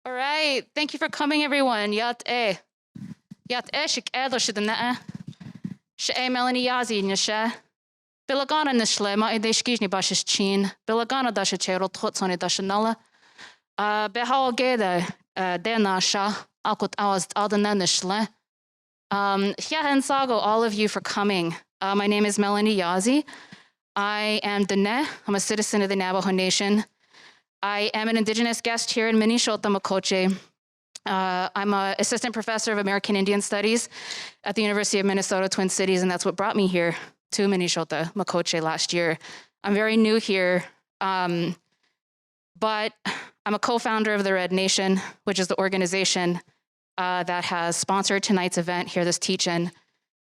All right, thank you for coming, everyone. Yat shik edo shidana. She Melanie Yazi nisha. Bilagana nishle ma ideshkijni bashish chin. Bilagana dasha chero totsoni dashanala. Behal geda dena sha akut awaz aldana nishle. Hiahen sago, all of you for coming. My name is Melanie Yazi. I am Dene. I'm a citizen of the Navajo Nation. I am an Indigenous guest here in Minneapolis. I'm an assistant professor of American Indian Studies at the University of Minnesota, Twin Cities, and that's what brought me here to Minneapolis last year. I'm very new here, but I'm a co-founder of the Red Nation, which is the organization that has sponsored tonight's event here, this teach-in.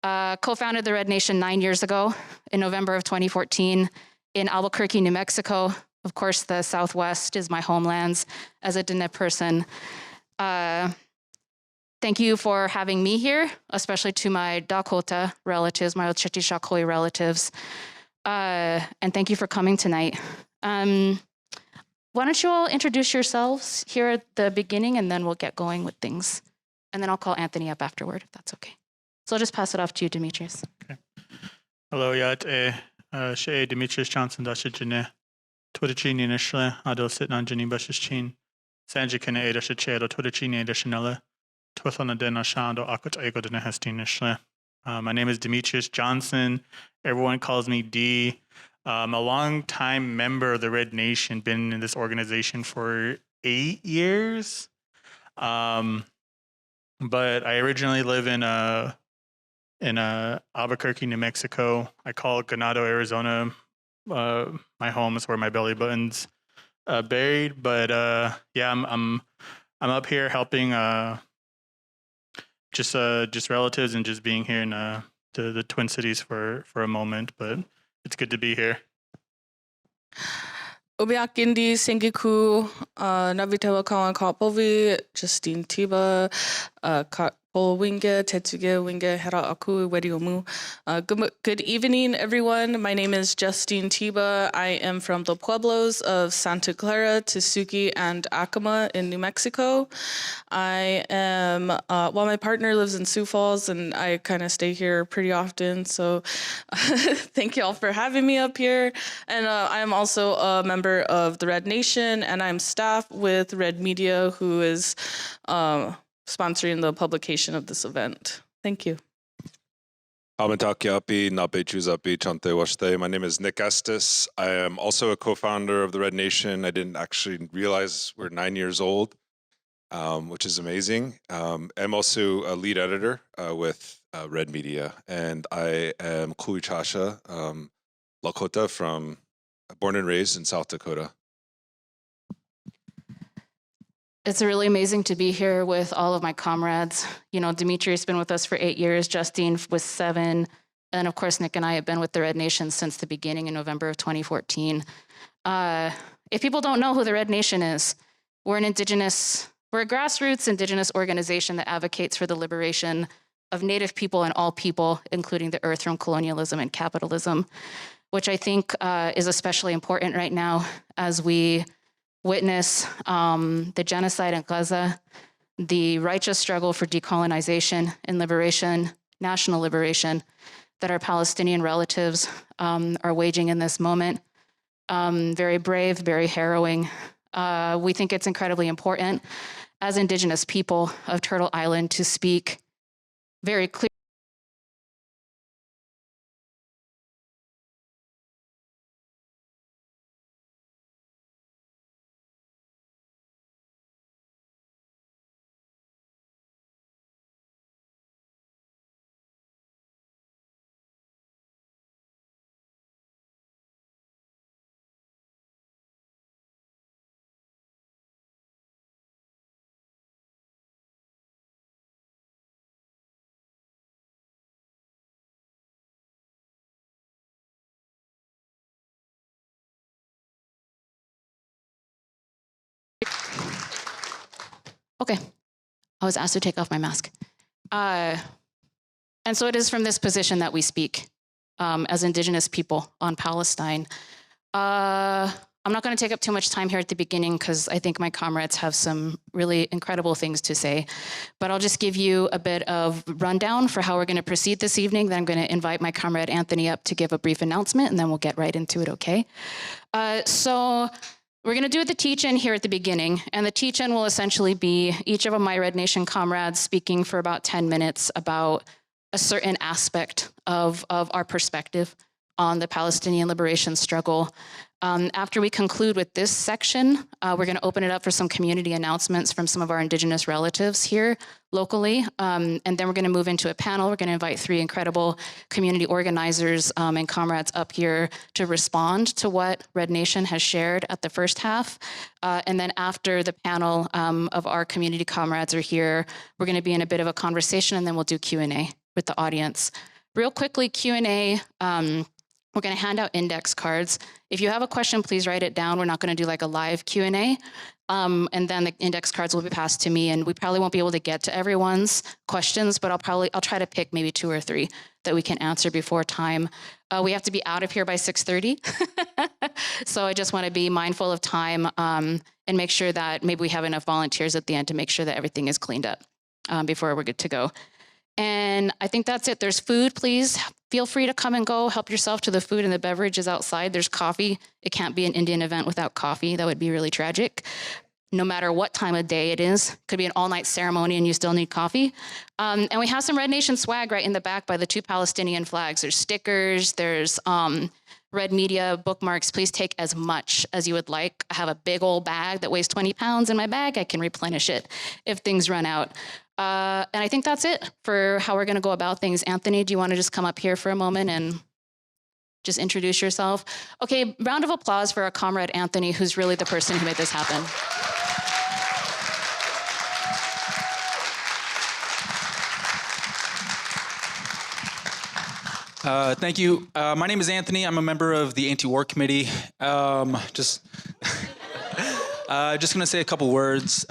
Co-founded the Red Nation 9 years ago in November of 2014 in Albuquerque, New Mexico. Of course, the Southwest is my homelands as a Dene person. Thank you for having me here, especially to my Dakota relatives, my Otchitishakoi relatives. And thank you for coming tonight. Why don't you all introduce yourselves here at the beginning, and then we'll get going with things. And then I'll call Anthony up afterward, if that's okay. So I'll just pass it off to you, Demetrius. Okay. Hello, Yat. She Demetrius Johnson, Dasha Jene. Twitterchini Nishle, Adol Sitnan Jenny Bashichin. Sanjikina Ada Shachedo, Twitterchini Ada Chanella. Twithana Dena Shando Akut Ego Dena Hestin Nishle. My name is Demetrius Johnson. Everyone calls me D. I'm a long-time member of the Red Nation, been in this organization for 8 years. But I originally live in Albuquerque, New Mexico. I call Ganado, Arizona. My home is where my belly button's buried. But yeah, I'm up here helping just relatives and just being here in the Twin Cities for a moment. But it's good to be here. Obiakindi Sengiku Navitawa Kawan Kapovi Justine Tiba Winge Tetsuge Winge Hera Aku Wediomu. Good evening, everyone. My name is Justine Tiba. I am from the pueblos of Santa Clara, Tesuque, and Acoma in New Mexico. I am, well, my partner lives in Sioux Falls, and I kind of stay here pretty often. So thank you all for having me up here. And I am also a member of the Red Nation, and I'm staff with Red Media, who is sponsoring the publication of this event. Thank you. My name is Nick Estes. I am also a co-founder of the Red Nation. I didn't actually realize we're 9 years old, which is amazing. I'm also a lead editor with Red Media, and I am Kui Chasha Lakota, born and raised in South Dakota. It's really amazing to be here with all of my comrades. You know, Demetrius has been with us for 8 years, Justine was 7, and of course, Nick and I have been with the Red Nation since the beginning in November of 2014. If people don't know who the Red Nation is, we're a grassroots Indigenous organization that advocates for the liberation of Native people and all people, including the earth from colonialism and capitalism, which I think is especially important right now as we witness the genocide in Gaza, the righteous struggle for decolonization and liberation, national liberation, that our Palestinian relatives are waging in this moment. Very brave, very harrowing. We think it's incredibly important as Indigenous people of Turtle Island to speak very clearly. Okay, I was asked to take off my mask. And so it is from this position that we speak as Indigenous people on Palestine. I'm not going to take up too much time here at the beginning because I think my comrades have some really incredible things to say. But I'll just give you a bit of rundown for how we're going to proceed this evening. Then I'm going to invite my comrade Anthony up to give a brief announcement, and then we'll get right into it, okay? So we're going to do the teach-in here at the beginning. And the teach-in will essentially be each of my Red Nation comrades speaking for about 10 minutes about a certain aspect of our perspective on the Palestinian liberation struggle. After we conclude with this section, we're going to open it up for some community announcements from some of our Indigenous relatives here locally. And then we're going to move into a panel. We're going to invite 3 incredible community organizers and comrades up here to respond to what Red Nation has shared at the first half. And then after the panel of our community comrades are here, we're going to be in a bit of a conversation, and then we'll do Q&A with the audience. Real quickly, Q&A. We're going to hand out index cards. If you have a question, please write it down. We're not going to do like a live Q&A. And then the index cards will be passed to me, and we probably won't be able to get to everyone's questions, but I'll try to pick maybe 2 or 3 that we can answer before time. We have to be out of here by 6:30. So I just want to be mindful of time and make sure that maybe we have enough volunteers at the end to make sure that everything is cleaned up before we're good to go. And I think that's it. There's food, please. Feel free to come and go. Help yourself to the food and the beverages outside. There's coffee. It can't be an Indian event without coffee. That would be really tragic. No matter what time of day it is. Could be an all-night ceremony and you still need coffee. And we have some Red Nation swag right in the back by the 2 Palestinian flags. There's stickers. There's Red Media bookmarks. Please take as much as you would like. I have a big old bag that weighs 20 pounds in my bag. I can replenish it if things run out. And I think that's it for how we're going to go about things. Anthony, do you want to just come up here for a moment and just introduce yourself? Okay, round of applause for our comrade Anthony, who's really the person who made this happen. Thank you. My name is Anthony. I'm a member of the Anti-War Committee. Just going to say a couple words.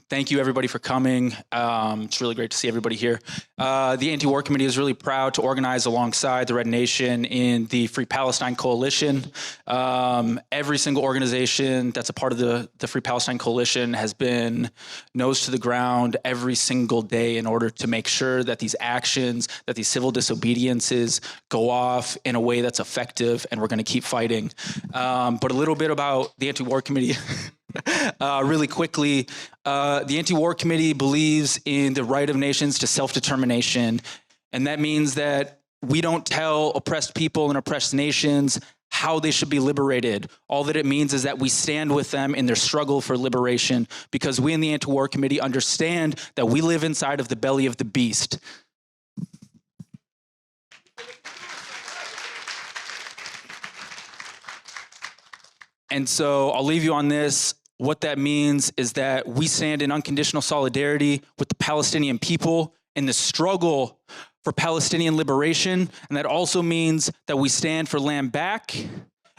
Thank you, everybody, for coming. It's really great to see everybody here. The Anti-War Committee is really proud to organize alongside the Red Nation in the Free Palestine Coalition. Every single organization that's a part of the Free Palestine Coalition has been nose to the ground every single day in order to make sure that these actions, that these civil disobediences go off in a way that's effective, and we're going to keep fighting. But a little bit about the Anti-War Committee. Really quickly, the Anti-War Committee believes in the right of nations to self-determination, and that means that we don't tell oppressed people and oppressed nations how they should be liberated. All that it means is that we stand with them in their struggle for liberation, because we in the Anti-War Committee understand that we live inside of the belly of the beast. And so I'll leave you on this. What that means is that we stand in unconditional solidarity with the Palestinian people in the struggle for Palestinian liberation. And that also means that we stand for land back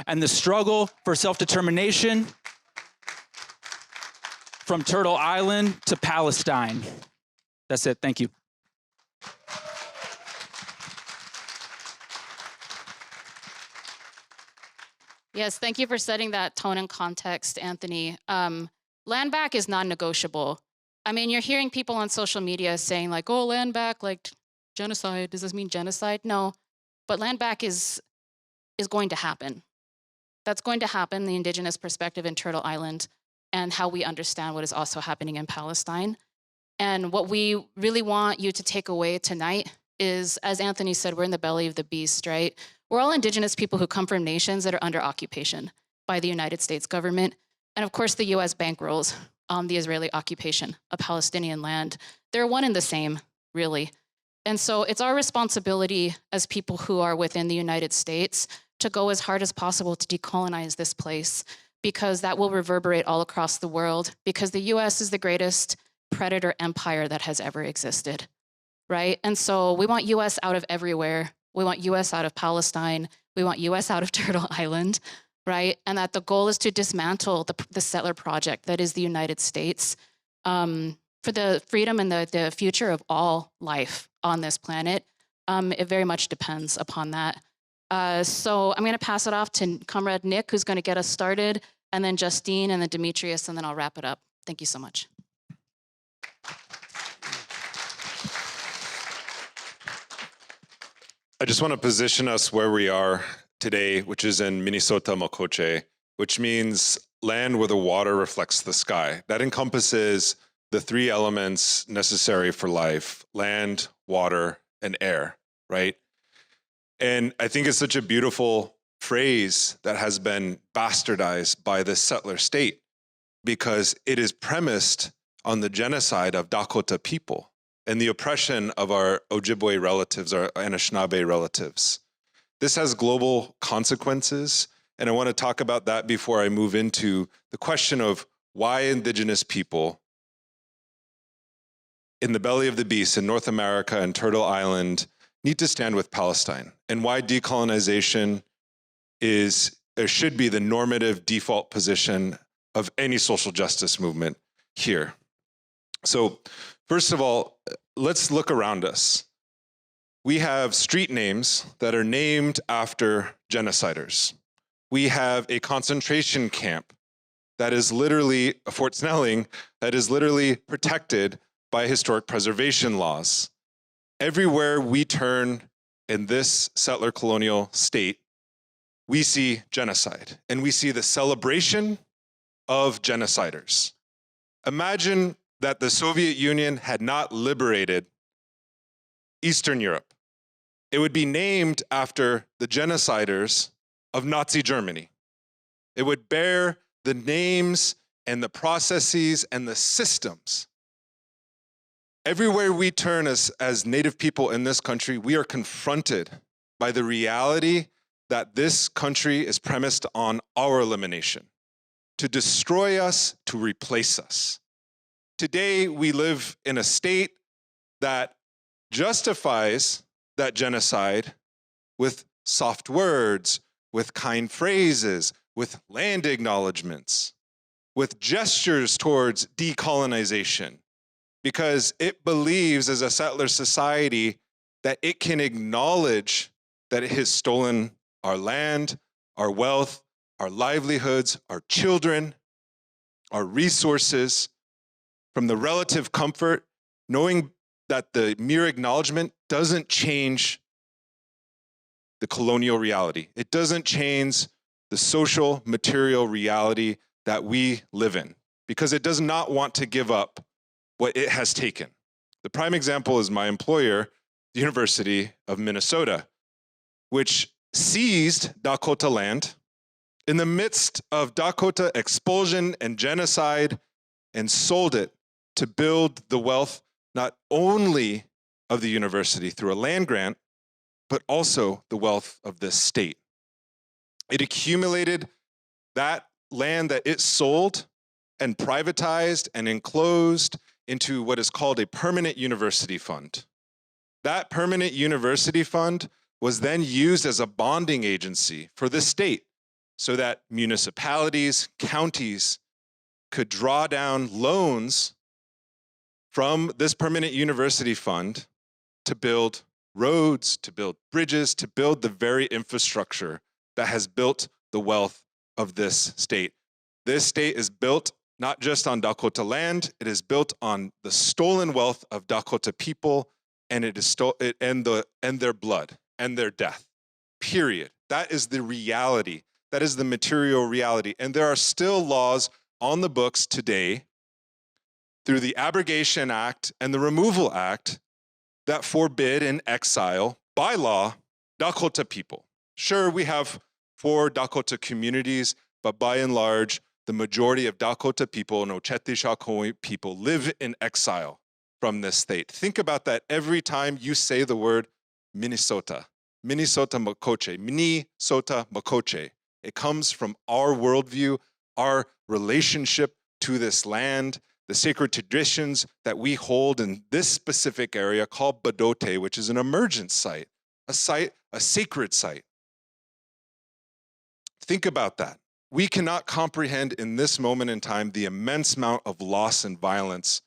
and the struggle for self-determination from Turtle Island to Palestine. That's it. Thank you. Yes, thank you for setting that tone and context, Anthony. Land back is non-negotiable. I mean, you're hearing people on social media saying like, oh, land back, like genocide. Does this mean genocide? No, but land back is going to happen. That's going to happen, the Indigenous perspective in Turtle Island and how we understand what is also happening in Palestine. And what we really want you to take away tonight is, as Anthony said, we're in the belly of the beast, right? We're all Indigenous people who come from nations that are under occupation by the United States government. And of course, the US bankrolls the Israeli occupation of Palestinian land. They're one and the same, really. And so it's our responsibility as people who are within the United States to go as hard as possible to decolonize this place, because that will reverberate all across the world, because the US is the greatest predator empire that has ever existed, right? And so we want US out of everywhere. We want US out of Palestine. We want US out of Turtle Island, right? And that the goal is to dismantle the settler project that is the United States for the freedom and the future of all life on this planet. It very much depends upon that. So I'm going to pass it off to Comrade Nick, who's going to get us started, and then Justine, and then Demetrius, and then I'll wrap it up. Thank you so much. I just want to position us where we are today, which is in Minnesota Makoche, which means land where the water reflects the sky. That encompasses the three elements necessary for life: land, water, and air, right? And I think it's such a beautiful phrase that has been bastardized by the settler state because it is premised on the genocide of Dakota people and the oppression of our Ojibwe relatives, our Anishinaabe relatives. This has global consequences, and I want to talk about that before I move into the question of why Indigenous people in the belly of the beast in North America and Turtle Island need to stand with Palestine, and why decolonization should be the normative default position of any social justice movement here. So first of all, let's look around us. We have street names that are named after genociders. We have a concentration camp that is literally, Fort Snelling, that is literally protected by historic preservation laws. Everywhere we turn in this settler colonial state, we see genocide, and we see the celebration of genociders. Imagine that the Soviet Union had not liberated Eastern Europe. It would be named after the genociders of Nazi Germany. It would bear the names and the processes and the systems. Everywhere we turn as Native people in this country, we are confronted by the reality that this country is premised on our elimination, to destroy us, to replace us. Today, we live in a state that justifies that genocide with soft words, with kind phrases, with land acknowledgements, with gestures towards decolonization, because it believes as a settler society that it can acknowledge that it has stolen our land, our wealth, our livelihoods, our children, our resources, from the relative comfort, knowing that the mere acknowledgement doesn't change the colonial reality. It doesn't change the social, material reality that we live in, because it does not want to give up what it has taken. The prime example is my employer, the University of Minnesota, which seized Dakota land in the midst of Dakota expulsion and genocide and sold it to build the wealth not only of the university through a land grant, but also the wealth of this state. It accumulated that land that it sold and privatized and enclosed into what is called a permanent university fund. That permanent university fund was then used as a bonding agency for the state so that municipalities, counties could draw down loans from this permanent university fund to build roads, to build bridges, to build the very infrastructure that has built the wealth of this state. This state is built not just on Dakota land, it is built on the stolen wealth of Dakota people, and it is and their blood and their death. Period. That is the reality. That is the material reality. And there are still laws on the books today through the Abrogation Act and the Removal Act that forbid and exile by law Dakota people. Sure, we have 4 Dakota communities, but by and large, the majority of Dakota people and Oceti people live in exile from this state. Think about that every time you say the word Minnesota. Minnesota Makoche, Minnesota Makoche. It comes from our worldview, our relationship to this land, the sacred traditions that we hold in this specific area called Badote, which is an emergent site, a sacred site. Think about that. We cannot comprehend in this moment in time the immense amount of loss and violence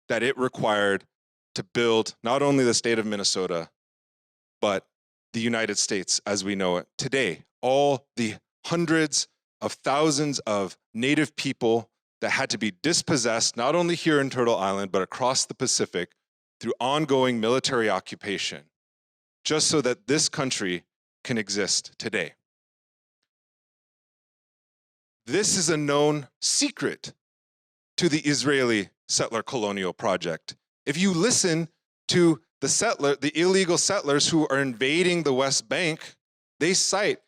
that it required to build not only the state of Minnesota, but the United States as we know it today. All the hundreds of thousands of Native people that had to be dispossessed, not only here in Turtle Island, but across the Pacific through ongoing military occupation, just so that this country can exist today. This is a known secret to the Israeli settler colonial project. If you listen to the illegal settlers who are invading the West Bank, they said,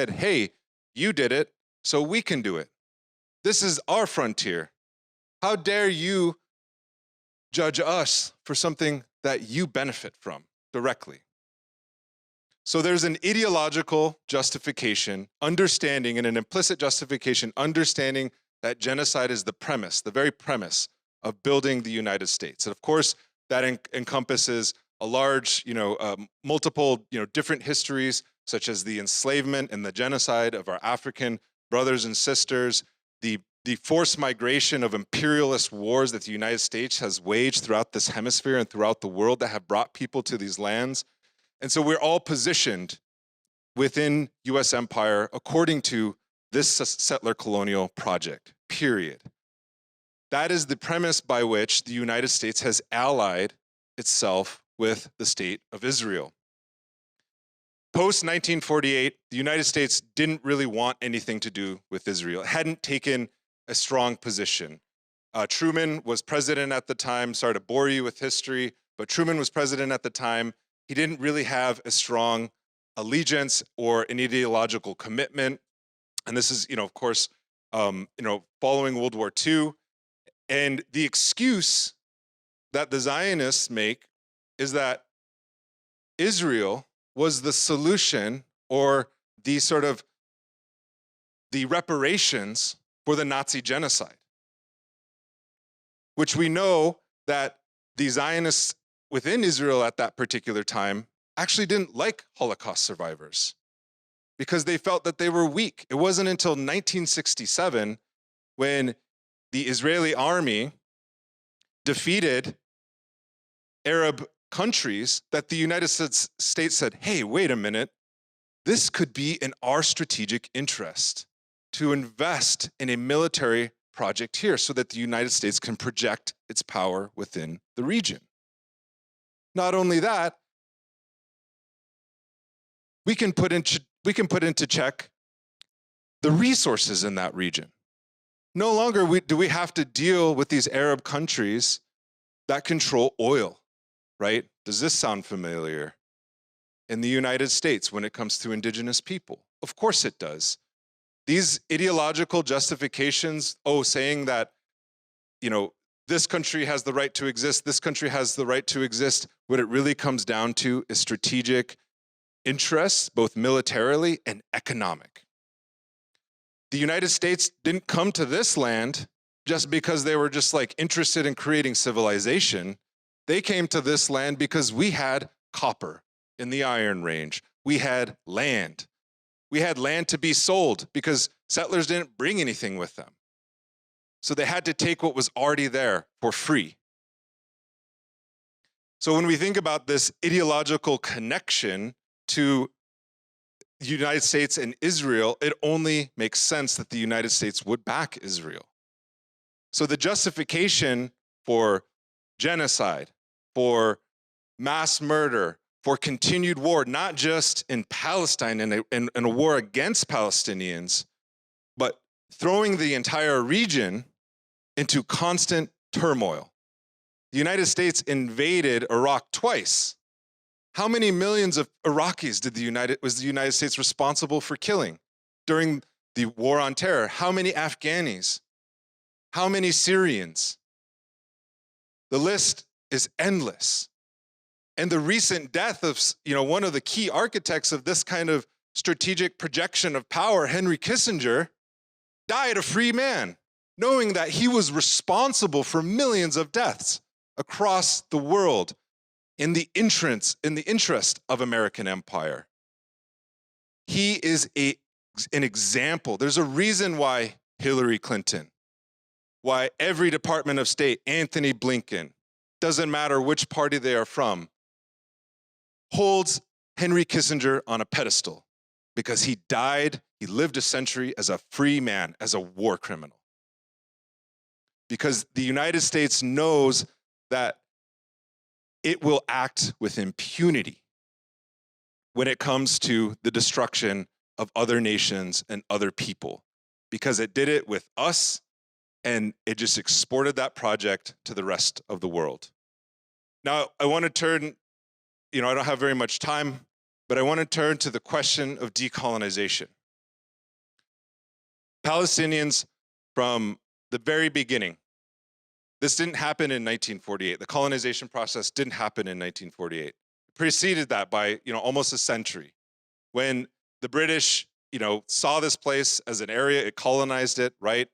hey, you did it, so we can do it. This is our frontier. How dare you judge us for something that you benefit from directly? So there's an ideological justification, understanding, and an implicit justification, understanding that genocide is the premise, the very premise of building the United States. And of course, that encompasses a large, multiple, different histories, such as the enslavement and the genocide of our African brothers and sisters, the forced migration of imperialist wars that the United States has waged throughout this hemisphere and throughout the world that have brought people to these lands. And so we're all positioned within US empire according to this settler colonial project, period. That is the premise by which the United States has allied itself with the state of Israel. Post-1948, the United States didn't really want anything to do with Israel. It hadn't taken a strong position. Truman was president at the time. Sorry to bore you with history, but Truman was president at the time. He didn't really have a strong allegiance or an ideological commitment. And this is, of course, following World War II. And the excuse that the Zionists make is that Israel was the solution or the reparations for the Nazi genocide, which we know that the Zionists within Israel at that particular time actually didn't like Holocaust survivors because they felt that they were weak. It wasn't until 1967 when the Israeli army defeated Arab countries that the United States said, hey, wait a minute, this could be in our strategic interest to invest in a military project here so that the United States can project its power within the region. Not only that, we can put into check the resources in that region. No longer do we have to deal with these Arab countries that control oil, right? Does this sound familiar? In the United States, when it comes to indigenous people, of course it does. These ideological justifications, saying that, this country has the right to exist, this country has the right to exist, what it really comes down to is strategic interests, both militarily and economic. The United States didn't come to this land just because they were just interested in creating civilization. They came to this land because we had copper in the Iron Range. We had land. We had land to be sold because settlers didn't bring anything with them. So they had to take what was already there for free. So when we think about this ideological connection to the United States and Israel, it only makes sense that the United States would back Israel. So the justification for genocide, for mass murder, for continued war, not just in Palestine and a war against Palestinians, but throwing the entire region into constant turmoil. The United States invaded Iraq twice. How many millions of Iraqis was the United States responsible for killing during the war on terror? How many Afghanis? How many Syrians? The list is endless. And the recent death of, one of the key architects of this kind of strategic projection of power, Henry Kissinger, died a free man, knowing that he was responsible for millions of deaths across the world in the interest of American empire. He is an example. There's a reason why Hillary Clinton, why every Department of State, Anthony Blinken, doesn't matter which party they are from, holds Henry Kissinger on a pedestal because he lived a century as a free man, as a war criminal. Because the United States knows that it will act with impunity when it comes to the destruction of other nations and other people, because it did it with us and it just exported that project to the rest of the world. Now, I want to turn, I don't have very much time, but I want to turn to the question of decolonization. Palestinians, from the very beginning, this didn't happen in 1948. The colonization process didn't happen in 1948. It preceded that by almost a century. When the British saw this place as an area, it colonized it, right?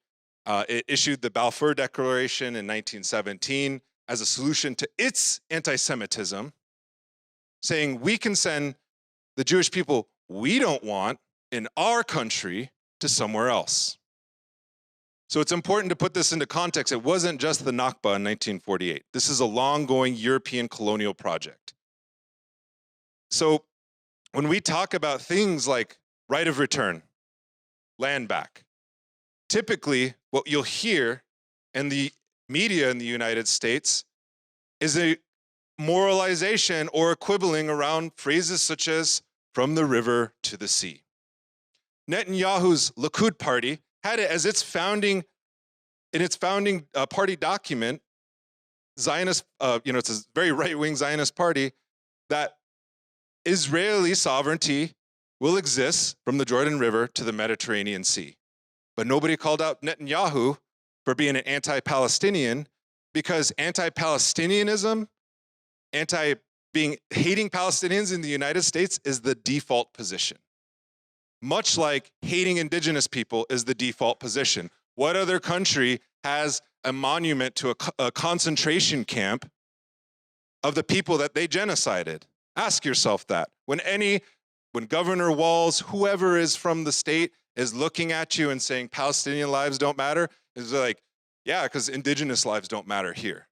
It issued the Balfour Declaration in 1917 as a solution to its anti-Semitism, saying we can send the Jewish people we don't want in our country to somewhere else. So it's important to put this into context. It wasn't just the Nakba in 1948. This is a long-going European colonial project. So when we talk about things like right of return, land back, typically what you'll hear in the media in the United States is a moralization or a quibbling around phrases such as from the river to the sea. Netanyahu's Likud party had it as its founding party document, Zionist, it's a very right-wing Zionist party, that Israeli sovereignty will exist from the Jordan River to the Mediterranean Sea. But nobody called out Netanyahu for being an anti-Palestinian, because anti-Palestinianism, hating Palestinians in the United States is the default position. Much like hating indigenous people is the default position. What other country has a monument to a concentration camp of the people that they genocided? Ask yourself that. When Governor Walz, whoever is from the state, is looking at you and saying Palestinian lives don't matter, it's like, yeah, because indigenous lives don't matter here.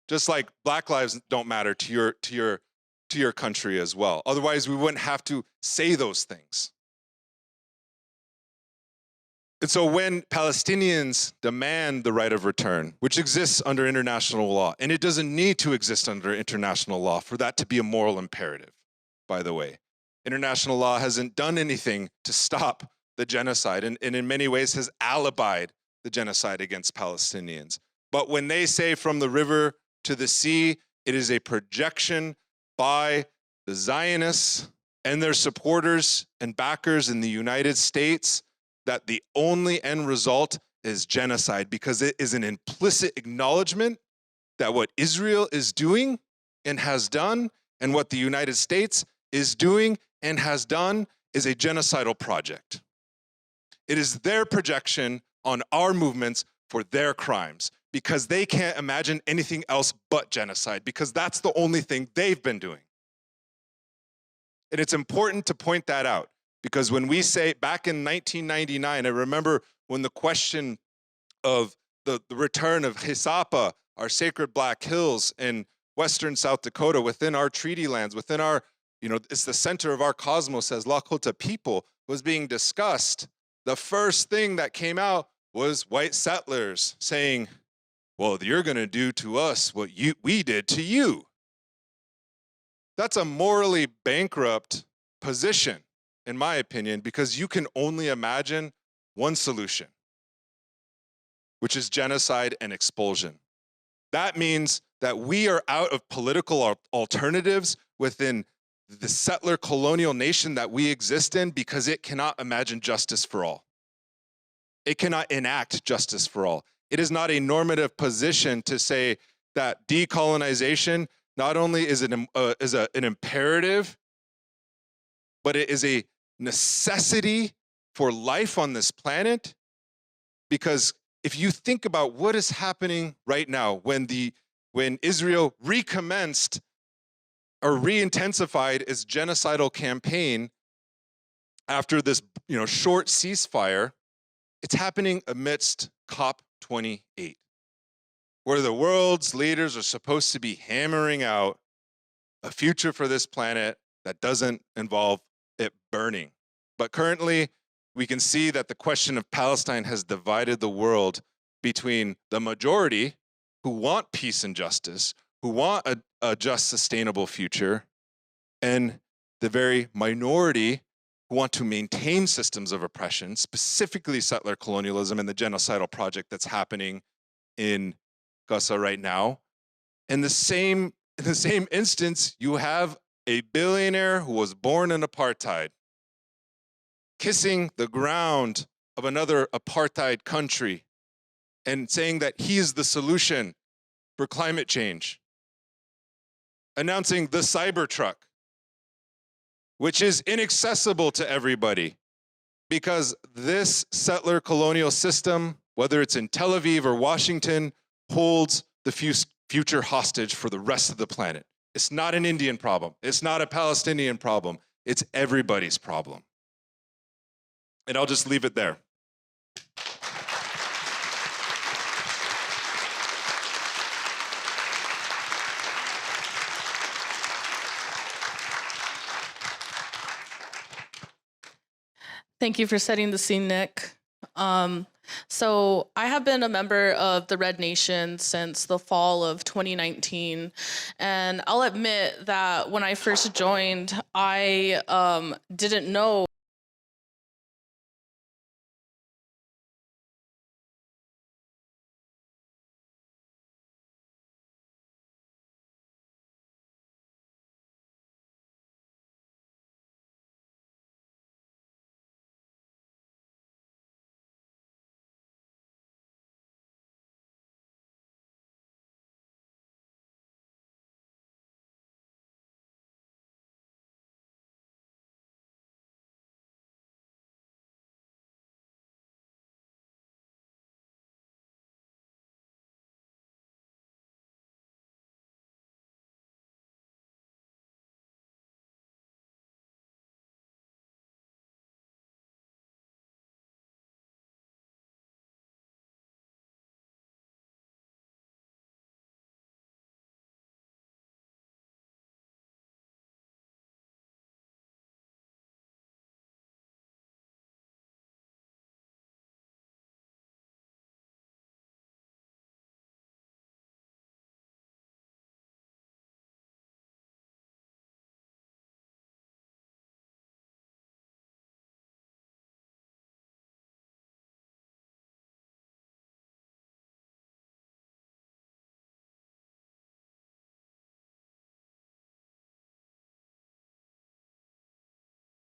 Just like black lives don't matter to your country as well. Otherwise, we wouldn't have to say those things. And so when Palestinians demand the right of return, which exists under international law, and it doesn't need to exist under international law for that to be a moral imperative, by the way. International law hasn't done anything to stop the genocide, and in many ways has alibied the genocide against Palestinians. But when they say from the river to the sea, it is a projection by the Zionists and their supporters and backers in the United States that the only end result is genocide, because it is an implicit acknowledgement that what Israel is doing and has done, and what the United States is doing and has done, is a genocidal project. It is their projection on our movements for their crimes, because they can't imagine anything else but genocide, because that's the only thing they've been doing. And it's important to point that out, because when we say back in 1999, I remember when the question of the return of Hisapa, our sacred Black Hills in western South Dakota, within our treaty lands, within our, it's the center of our cosmos as Lakota people, was being discussed, the first thing that came out was white settlers saying, well, you're going to do to us what we did to you. That's a morally bankrupt position, in my opinion, because you can only imagine one solution, which is genocide and expulsion. That means that we are out of political alternatives within the settler colonial nation that we exist in, because it cannot imagine justice for all. It cannot enact justice for all. It is not a normative position to say that decolonization not only is an imperative, but it is a necessity for life on this planet. Because if you think about what is happening right now, when Israel recommenced or re-intensified its genocidal campaign after this short ceasefire, it's happening amidst COP28, where the world's leaders are supposed to be hammering out a future for this planet that doesn't involve it burning. But currently, we can see that the question of Palestine has divided the world between the majority who want peace and justice, who want a just, sustainable future, and the very minority who want to maintain systems of oppression, specifically settler colonialism and the genocidal project that's happening in Gaza right now. In the same instance, you have a billionaire who was born in apartheid, kissing the ground of another apartheid country and saying that he's the solution for climate change, announcing the Cybertruck, which is inaccessible to everybody because this settler colonial system, whether it's in Tel Aviv or Washington, holds the future hostage for the rest of the planet. It's not an Indian problem. It's not a Palestinian problem. It's everybody's problem. And I'll just leave it there. Thank you for setting the scene, Nick. So I have been a member of the Red Nation since the fall of 2019. And I'll admit that when I first joined, I didn't know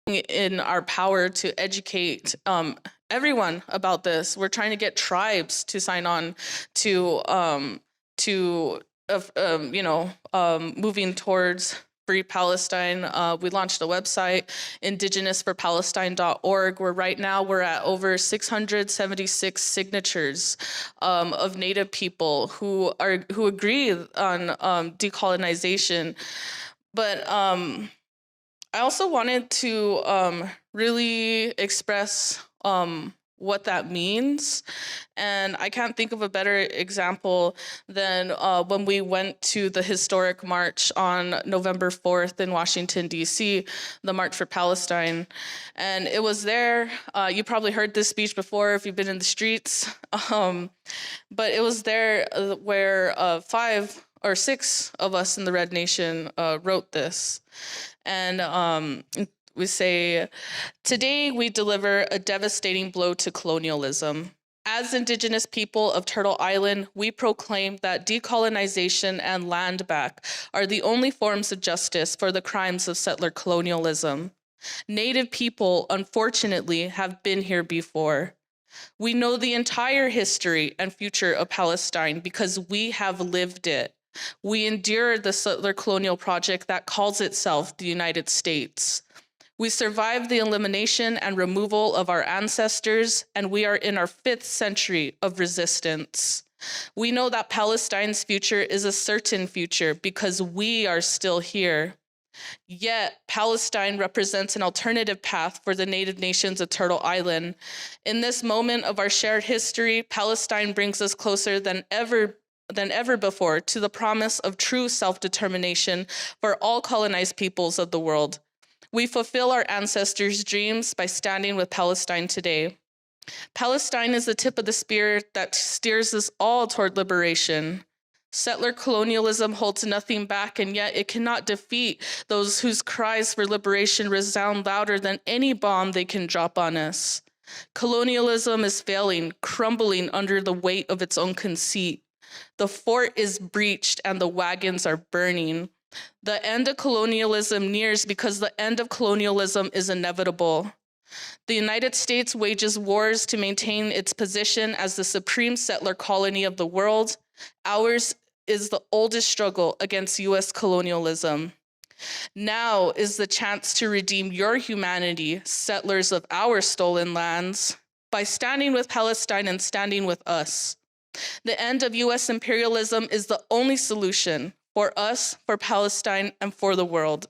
in our power to educate everyone about this. We're trying to get tribes to sign on to moving towards free Palestine. We launched a website, indigenousforpalestine.org, where right now we're at over 676 signatures of Native people who agree on decolonization. But I also wanted to really express what that means. And I can't think of a better example than when we went to the historic march on November 4th in Washington, D.C., the March for Palestine. And it was there, you probably heard this speech before if you've been in the streets, but it was there where 5 or 6 of us in the Red Nation wrote this. And we say, today we deliver a devastating blow to colonialism. As Indigenous people of Turtle Island, we proclaim that decolonization and land back are the only forms of justice for the crimes of settler colonialism. Native people, unfortunately, have been here before. We know the entire history and future of Palestine because we have lived it. We endured the settler colonial project that calls itself the United States. We survived the elimination and removal of our ancestors, and we are in our 5th century of resistance. We know that Palestine's future is a certain future because we are still here. Yet, Palestine represents an alternative path for the Native nations of Turtle Island. In this moment of our shared history, Palestine brings us closer than ever before to the promise of true self-determination for all colonized peoples of the world. We fulfill our ancestors' dreams by standing with Palestine today. Palestine is the tip of the spear that steers us all toward liberation. Settler colonialism holds nothing back, and yet it cannot defeat those whose cries for liberation resound louder than any bomb they can drop on us. Colonialism is failing, crumbling under the weight of its own conceit. The fort is breached and the wagons are burning. The end of colonialism nears because the end of colonialism is inevitable. The United States wages wars to maintain its position as the supreme settler colony of the world. Ours is the oldest struggle against US colonialism. Now is the chance to redeem your humanity, settlers of our stolen lands, by standing with Palestine and standing with us. The end of US imperialism is the only solution for us, for Palestine, and for the world.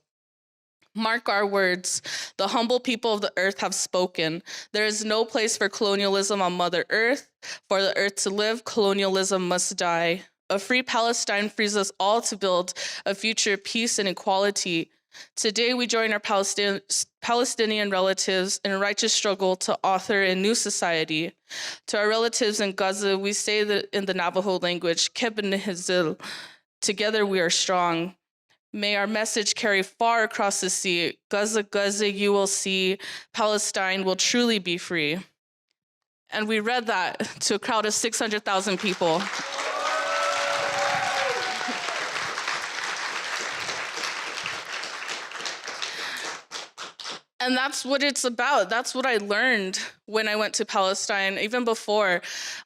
Mark our words. The humble people of the earth have spoken. There is no place for colonialism on Mother Earth. For the earth to live, colonialism must die. A free Palestine frees us all to build a future of peace and equality. Today, we join our Palestinian relatives in a righteous struggle to author a new society. To our relatives in Gaza, we say that in the Navajo language, Kebnehizil, together we are strong. May our message carry far across the sea. Gaza, Gaza, you will see. Palestine will truly be free. And we read that to a crowd of 600,000 people. And that's what it's about. That's what I learned when I went to Palestine, even before.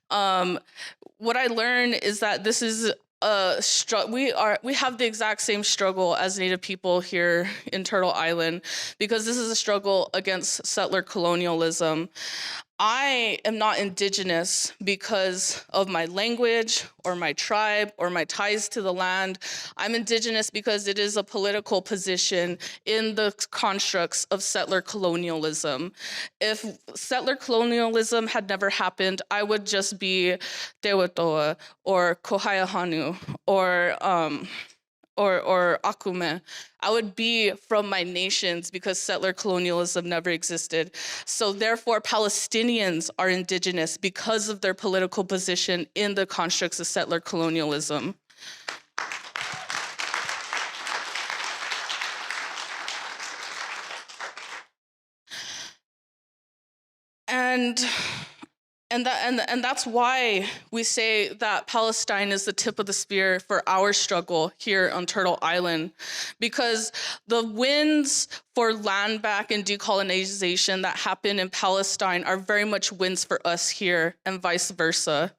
What I learned is that this is we have the exact same struggle as Native people here in Turtle Island, because this is a struggle against settler colonialism. I am not Indigenous because of my language or my tribe or my ties to the land. I'm Indigenous because it is a political position in the constructs of settler colonialism. If settler colonialism had never happened, I would just be Tewatoa or Kohaiahanu or Akume. I would be from my nations because settler colonialism never existed. So therefore, Palestinians are Indigenous because of their political position in the constructs of settler colonialism. And that's why we say that Palestine is the tip of the spear for our struggle here on Turtle Island, because the wins for land back and decolonization that happen in Palestine are very much wins for us here, and vice versa.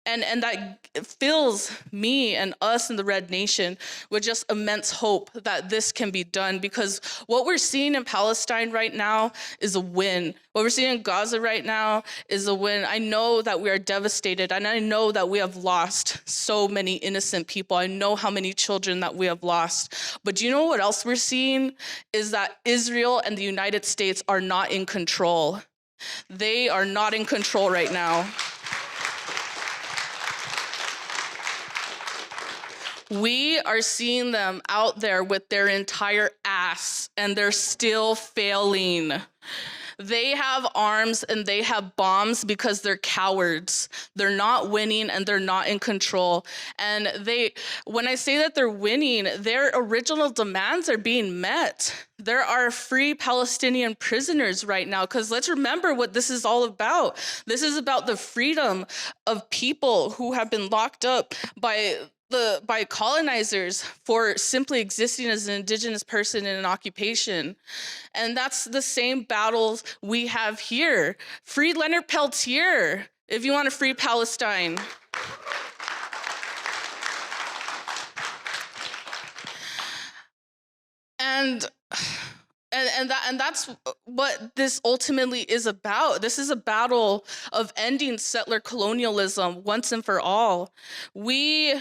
And that fills me and us in the Red Nation with just immense hope that this can be done, because what we're seeing in Palestine right now is a win. What we're seeing in Gaza right now is a win. I know that we are devastated, and I know that we have lost so many innocent people. I know how many children that we have lost. But do you know what else we're seeing? Is that Israel and the United States are not in control. They are not in control right now. We are seeing them out there with their entire ass, and they're still failing. They have arms and they have bombs because they're cowards. They're not winning and they're not in control. And when I say that they're winning, their original demands are being met. There are free Palestinian prisoners right now, because let's remember what this is all about. This is about the freedom of people who have been locked up by colonizers for simply existing as an Indigenous person in an occupation. And that's the same battles we have here. Free Leonard Peltier, if you want to free Palestine. And that's what this ultimately is about. This is a battle of ending settler colonialism once and for all. We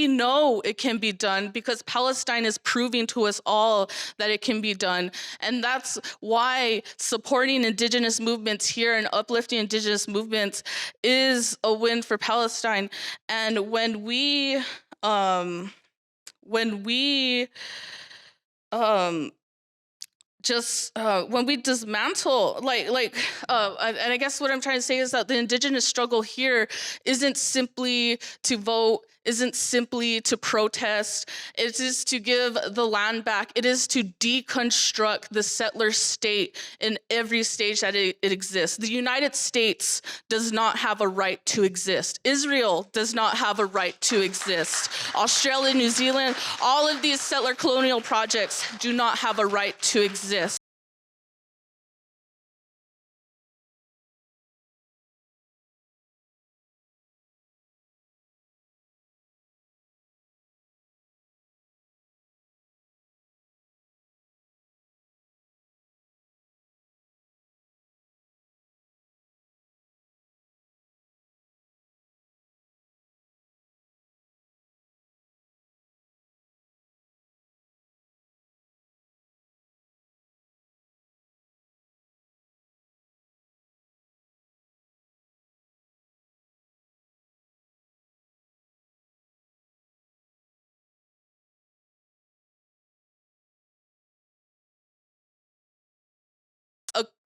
know it can be done because Palestine is proving to us all that it can be done. And that's why supporting Indigenous movements here and uplifting Indigenous movements is a win for Palestine. And when we when we when we dismantle, and I guess what I'm trying to say is that the Indigenous struggle here isn't simply to vote, isn't simply to protest. It is to give the land back. It is to deconstruct the settler state in every stage that it exists. The United States does not have a right to exist. Israel does not have a right to exist. Australia, New Zealand, all of these settler colonial projects do not have a right to exist.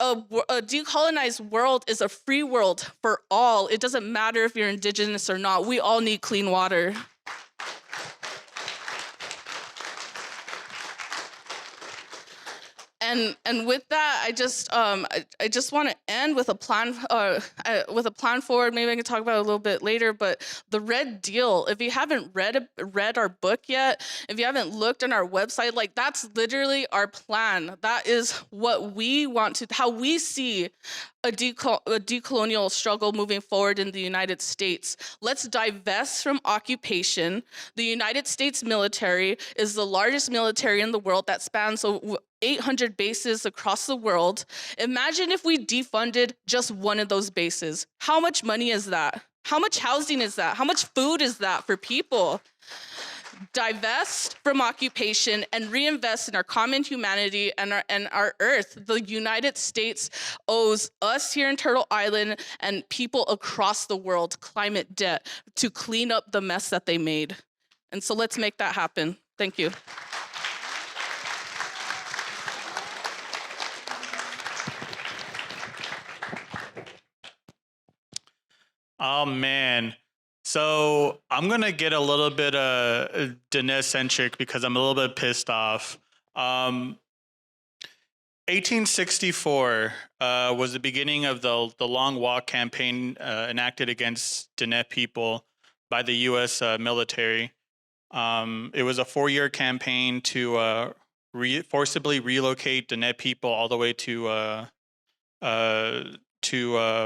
A decolonized world is a free world for all. It doesn't matter if you're Indigenous or not. We all need clean water. And with that, I just want to end with a plan forward. Maybe I can talk about it a little bit later. But the Red Deal. If you haven't read our book yet, if you haven't looked on our website, like that's literally our plan. That is what we want to, how we see a decolonial struggle moving forward in the United States. Let's divest from occupation. The United States military is the largest military in the world that spans 800 bases across the world. Imagine if we defunded just one of those bases. How much money is that? How much housing is that? How much food is that for people? Divest from occupation and reinvest in our common humanity and our earth. The United States owes us here in Turtle Island and people across the world climate debt to clean up the mess that they made. And so let's make that happen. Thank you. Oh, man. So I'm going to get a little bit Dinesh-centric because I'm a little bit pissed off. 1864 was the beginning of the Long Walk campaign enacted against Diné people by the U.S. Military. It was a 4-year campaign to forcibly relocate Diné people all the way to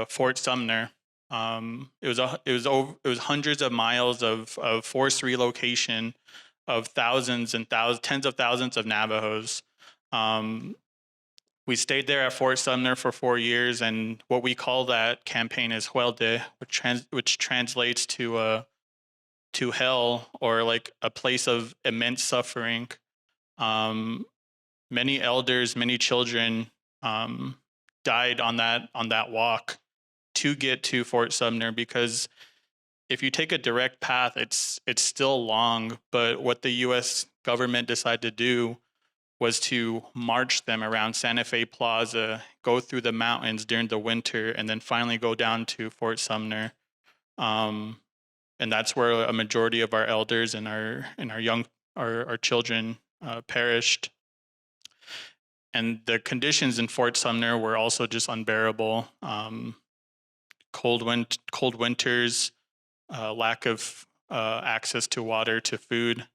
Fort Sumner. It was hundreds of miles of forced relocation of thousands and tens of thousands of Navajos. We stayed there at Fort Sumner for 4 years, and what we call that campaign is Huelde, which translates to hell, or like a place of immense suffering. Many elders, many children died on that walk to get to Fort Sumner, because if you take a direct path, it's still long. But what the U.S. government decided to do was to march them around Santa Fe Plaza, go through the mountains during the winter, and then finally go down to Fort Sumner. And that's where a majority of our elders and our children perished. And the conditions in Fort Sumner were also just unbearable. Cold winters, lack of access to water, to food,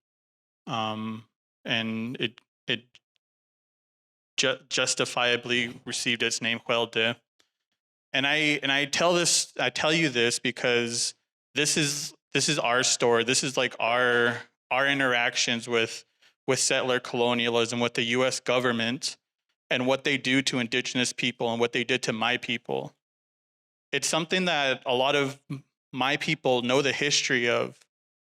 and it justifiably received its name Huelde. And I tell you this because this is our story. This is like our interactions with settler colonialism, with the U.S. government, and what they do to Indigenous people and what they did to my people. It's something that a lot of my people know the history of.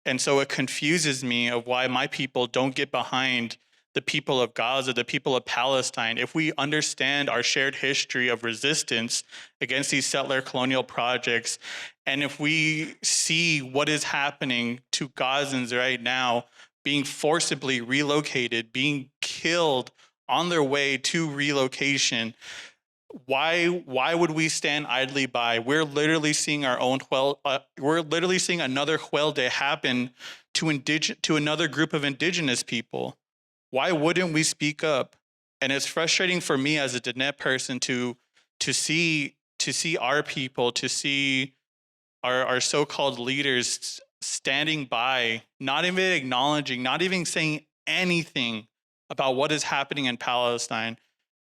And so it confuses me of why my people don't get behind the people of Gaza, the people of Palestine. If we understand our shared history of resistance against these settler colonial projects, and if we see what is happening to Gazans right now being forcibly relocated, being killed on their way to relocation. Why would we stand idly by? We're literally seeing our own we're literally seeing another Huelde happen to another group of indigenous people. Why wouldn't we speak up? And it's frustrating for me as a Diné person to see our people, to see our so-called leaders standing by, not even acknowledging, not even saying anything about what is happening in Palestine.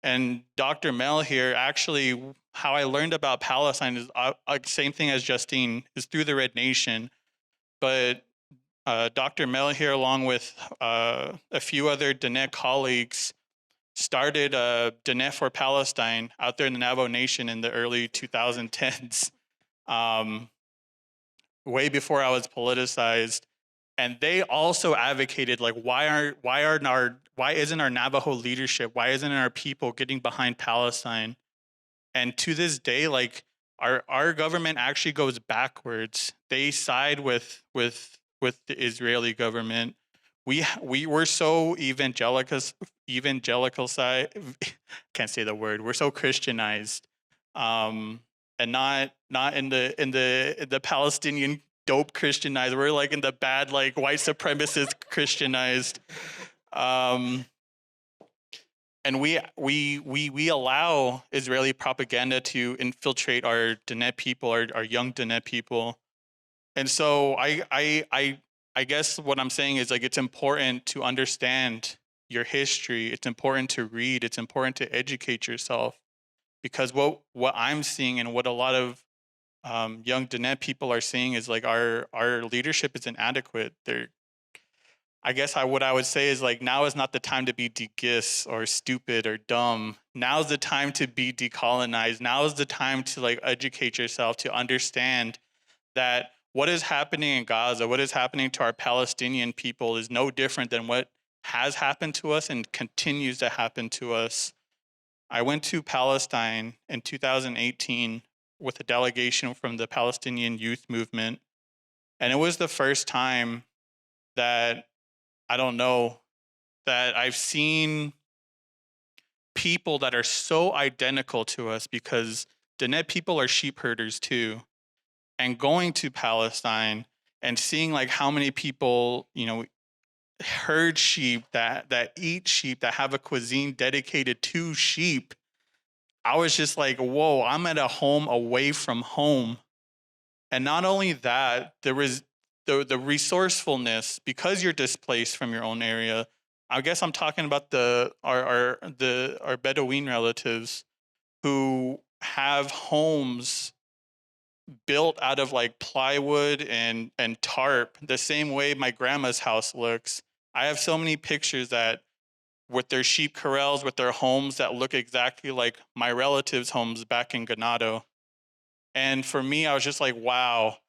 And Dr. Mel here, actually, how I learned about Palestine is same thing as Justine, is through the Red Nation. But Dr. Mel here, along with a few other Diné colleagues, started Diné for Palestine out there in the Navajo Nation in the early 2010s, way before I was politicized. And they also advocated, like, why isn't our Navajo leadership, why isn't our people getting behind Palestine? And to this day, like, our government actually goes backwards. They side with the Israeli government. We're so evangelical side, can't say the word. We're so Christianized, and not in the Palestinian dope Christianized. We're like in the bad, like, white supremacist Christianized. And we allow Israeli propaganda to infiltrate our Diné people, our young Diné people. And so I guess what I'm saying is, like, it's important to understand your history. It's important to read. It's important to educate yourself, because what I'm seeing and what a lot of young Diné people are seeing is, like, our leadership is inadequate. What I would say is, like, now is not the time to be de-gis or stupid or dumb. Now is the time to be decolonized. Now is the time to, like, educate yourself, to understand that what is happening in Gaza, what is happening to our Palestinian people is no different than what has happened to us and continues to happen to us. I went to Palestine in 2018 with a delegation from the Palestinian youth movement. And it was the first time that, that I've seen people that are so identical to us, because Diné people are sheep herders too. And going to Palestine and seeing, like, how many people, herd sheep, that eat sheep, that have a cuisine dedicated to sheep, I was just like, whoa, I'm at a home away from home. And not only that, there was the resourcefulness, because you're displaced from your own area. I guess I'm talking about our Bedouin relatives who have homes built out of, like, plywood and tarp, the same way my grandma's house looks. I have so many pictures that with their sheep corrals, with their homes that look exactly like my relatives' homes back in Ganado. And for me, I was just like, wow,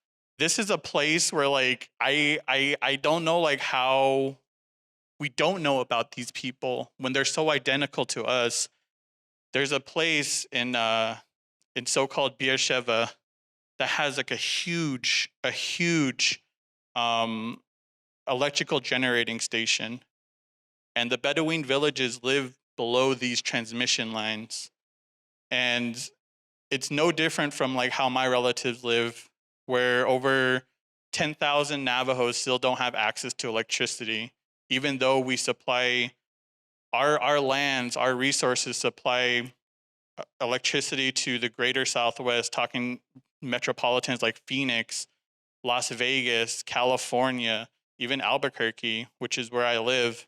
this is a place where, like, I don't know, like, how we don't know about these people when they're so identical to us. There's a place in so-called Beersheba that has, like, a huge electrical generating station. And the Bedouin villages live below these transmission lines. And it's no different from, like, how my relatives live, where over 10,000 Navajos still don't have access to electricity, even though we supply our lands, our resources supply electricity to the greater Southwest, talking metropolitans like Phoenix, Las Vegas, California, even Albuquerque, which is where I live.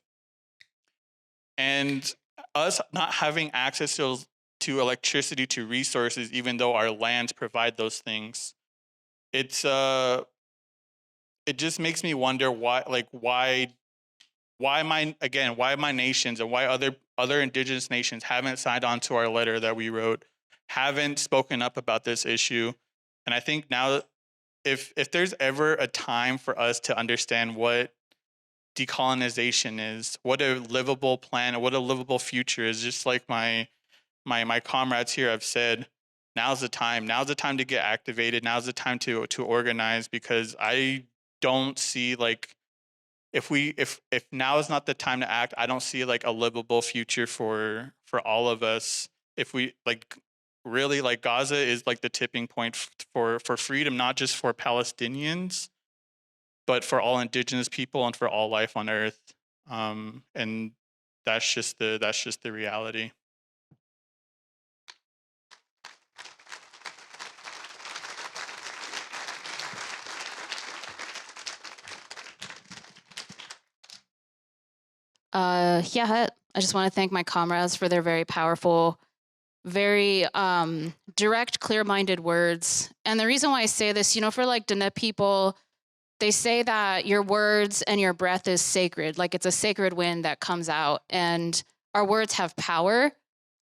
And us not having access to electricity, to resources, even though our lands provide those things, it just makes me wonder why my nations and why other indigenous nations haven't signed on to our letter that we wrote, haven't spoken up about this issue. And I think now, if there's ever a time for us to understand what decolonization is, what a livable plan, or what a livable future is, just like my comrades here have said, now's the time. Now's the time to get activated. Now's the time to organize, because I don't see, like, if now is not the time to act, I don't see like a livable future for all of us. If we like really like Gaza is like the tipping point for freedom, not just for Palestinians, but for all indigenous people and for all life on earth. And that's just the reality. Yeah, I just want to thank my comrades for their very powerful, very direct, clear-minded words. And the reason why I say this, you know, for like Dene people, they say that your words and your breath is sacred, like it's a sacred wind that comes out, and our words have power.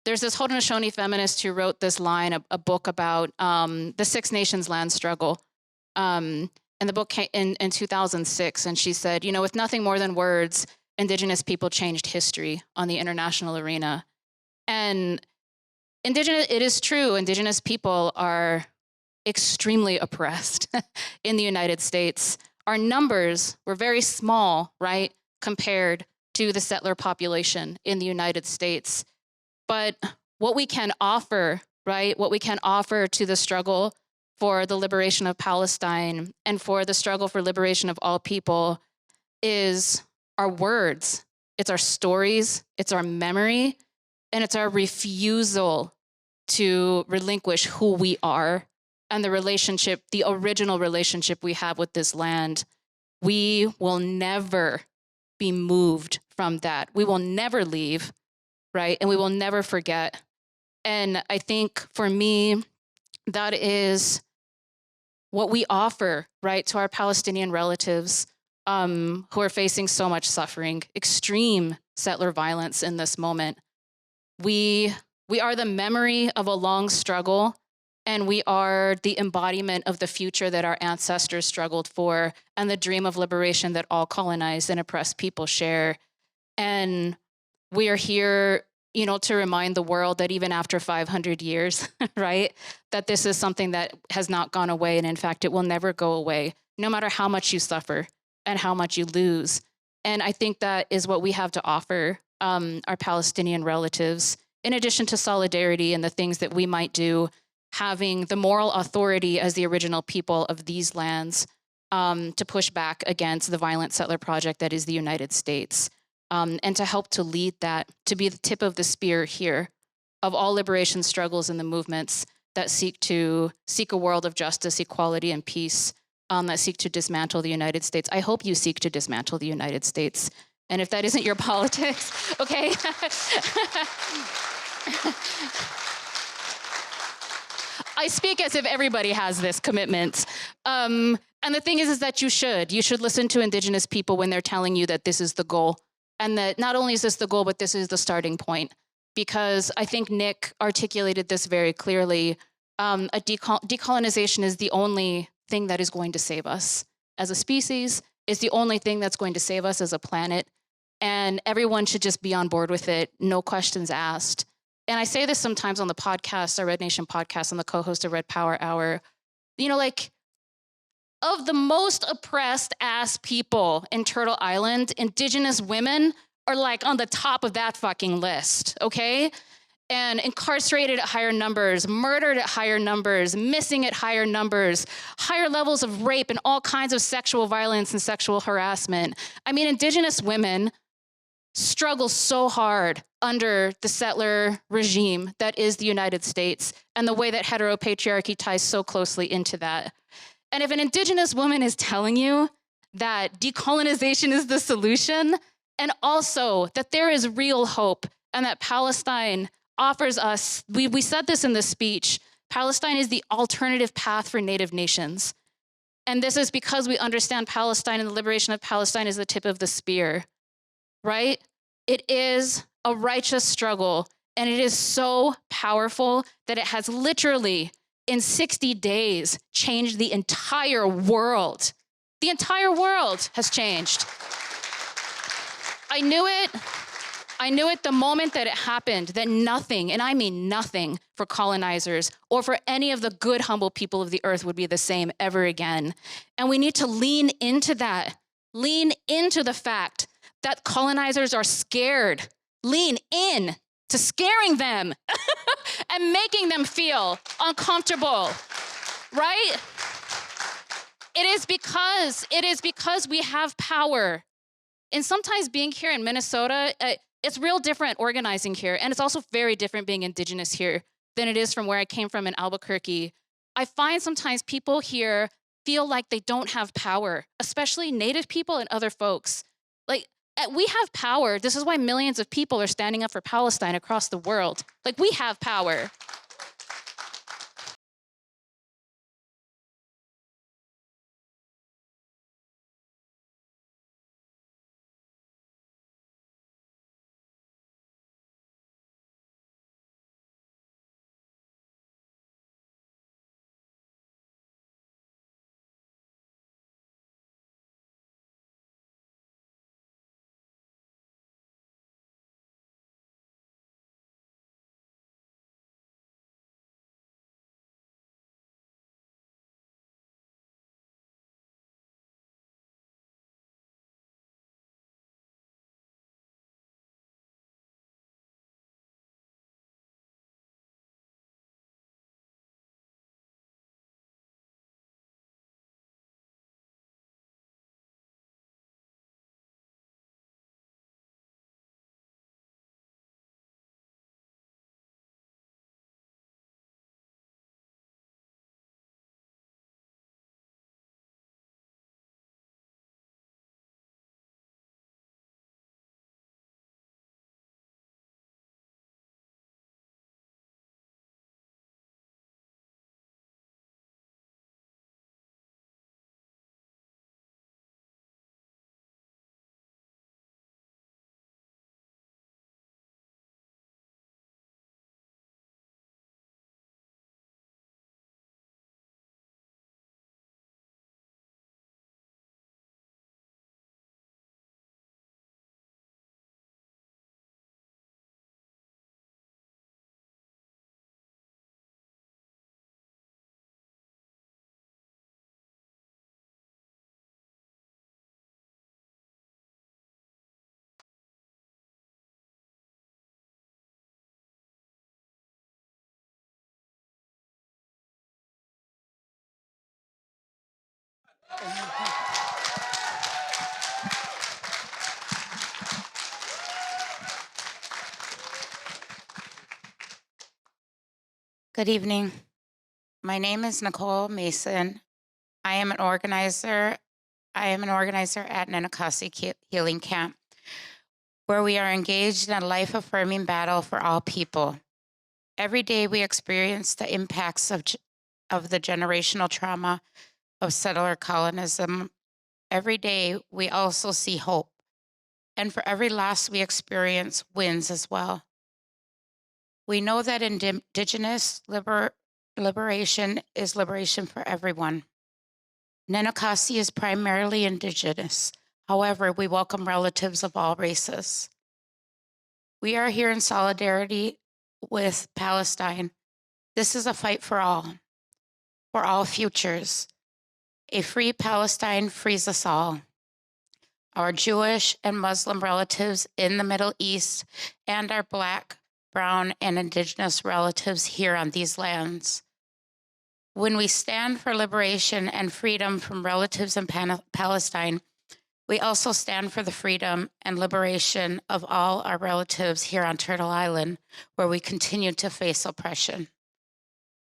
There's this Haudenosaunee feminist who wrote this line, a book about the Six Nations land struggle. And the book came in 2006, and she said, you know, with nothing more than words, Indigenous people changed history on the international arena. And it is true, Indigenous people are extremely oppressed in the United States. Our numbers were very small, right, compared to the settler population in the United States. But what we can offer, right, what we can offer to the struggle for the liberation of Palestine and for the struggle for liberation of all people is our words, it's our stories, it's our memory, and it's our refusal to relinquish who we are and the relationship, the original relationship we have with this land. We will never be moved from that. We will never leave, right? And we will never forget. And I think for me, that is what we offer, right, to our Palestinian relatives who are facing so much suffering, extreme settler violence in this moment. We are the memory of a long struggle, and we are the embodiment of the future that our ancestors struggled for and the dream of liberation that all colonized and oppressed people share. And we are here, you know, to remind the world that even after 500 years, right, that this is something that has not gone away. And in fact, it will never go away, no matter how much you suffer and how much you lose. And I think that is what we have to offer our Palestinian relatives, in addition to solidarity and the things that we might do, having the moral authority as the original people of these lands to push back against the violent settler project that is the United States, and to help to lead that, to be the tip of the spear here of all liberation struggles and the movements that seek a world of justice, equality, and peace, that seek to dismantle the United States. I hope you seek to dismantle the United States. And if that isn't your politics, okay? I speak as if everybody has this commitment. And the thing is that you should listen to Indigenous people when they're telling you that this is the goal. And that not only is this the goal, but this is the starting point. Because I think Nick articulated this very clearly. Decolonization is the only thing that is going to save us as a species. It's the only thing that's going to save us as a planet. And everyone should just be on board with it, no questions asked. And I say this sometimes on the podcast, our Red Nation podcast, and the co-host of Red Power Hour. You know, like, of the most oppressed ass people in Turtle Island, Indigenous women are like on the top of that fucking list, okay? And incarcerated at higher numbers, murdered at higher numbers, missing at higher numbers, higher levels of rape and all kinds of sexual violence and sexual harassment. I mean, Indigenous women struggle so hard under the settler regime that is the United States, and the way that heteropatriarchy ties so closely into that. And if an Indigenous woman is telling you that decolonization is the solution, and also that there is real hope and that Palestine offers us, we said this in the speech, Palestine is the alternative path for Native nations. And this is because we understand Palestine and the liberation of Palestine is the tip of the spear, right? It is a righteous struggle, and it is so powerful that it has literally, in 60 days, changed the entire world. The entire world has changed. I knew it the moment that it happened, that nothing, and I mean nothing, for colonizers or for any of the good, humble people of the earth would be the same ever again. And we need to lean into that Lean into the fact that colonizers are scared. Lean in to scaring them and making them feel uncomfortable, right? It is because we have power. And sometimes being here in Minnesota, it's real different organizing here. And it's also very different being Indigenous here than it is from where I came from in Albuquerque. I find sometimes people here feel like they don't have power, especially Native people and other folks. Like, we have power. This is why millions of people are standing up for Palestine across the world. Like, we have power. Good evening. My name is Nicole Mason. I am an organizer at Nenookassi Healing Camp, where we are engaged in a life-affirming battle for all people. Every day we experience the impacts of the generational trauma of settler colonism. Every day we also see hope. And for every loss we experience, wins as well. We know that Indigenous liberation is liberation for everyone. Nenookassi is primarily Indigenous. However, we welcome relatives of all races. We are here in solidarity with Palestine. This is a fight for all futures. A free Palestine frees us all. Our Jewish and Muslim relatives in the Middle East and our Black, Brown, and Indigenous relatives here on these lands. When we stand for liberation and freedom from relatives in Palestine, we also stand for the freedom and liberation of all our relatives here on Turtle Island, where we continue to face oppression.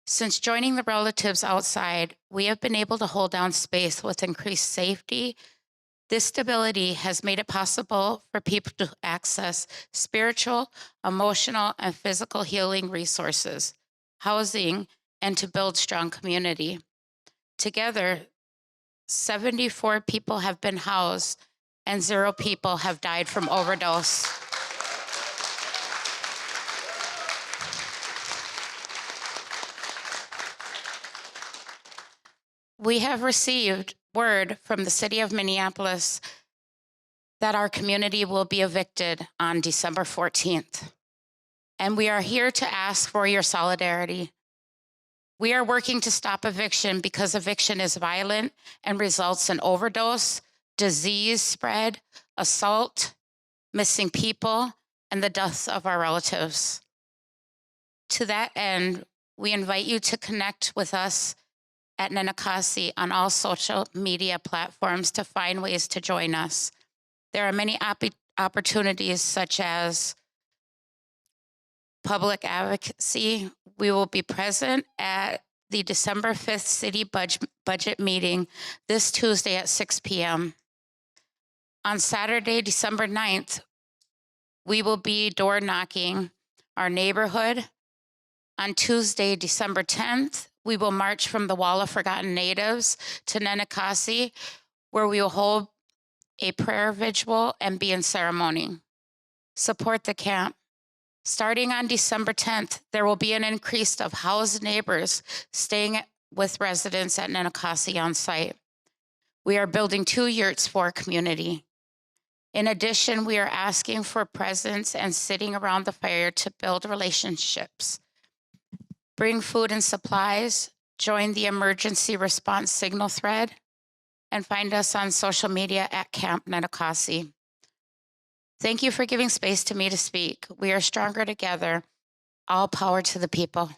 Since joining the relatives outside, we have been able to hold down space with increased safety. This stability has made it possible for people to access spiritual, emotional, and physical healing resources, housing, and to build strong community. Together, 74 people have been housed and 0 people have died from overdose. We have received word from the city of Minneapolis that our community will be evicted on December 14th. And we are here to ask for your solidarity. We are working to stop eviction because eviction is violent and results in overdose, disease spread, assault, missing people, and the deaths of our relatives. To that end, we invite you to connect with us at Nenookassi on all social media platforms to find ways to join us. There are many opportunities such as public advocacy. We will be present at the December 5th city budget meeting this Tuesday at 6 p.m. On Saturday, December 9th, we will be door knocking our neighborhood. On Tuesday, December 10th, we will march from the Wall of Forgotten Natives to Nenookassi, where we will hold a prayer vigil and be in ceremony. Support the camp. Starting on December 10th, there will be an increase of housed neighbors staying with residents at Nenookassi on site. We are building 2 yurts for our community. In addition, we are asking for presence and sitting around the fire to build relationships. Bring food and supplies, join the emergency response signal thread, and find us on social media at Camp Nenookassi. Thank you for giving space to me to speak. We are stronger together. All power to the people.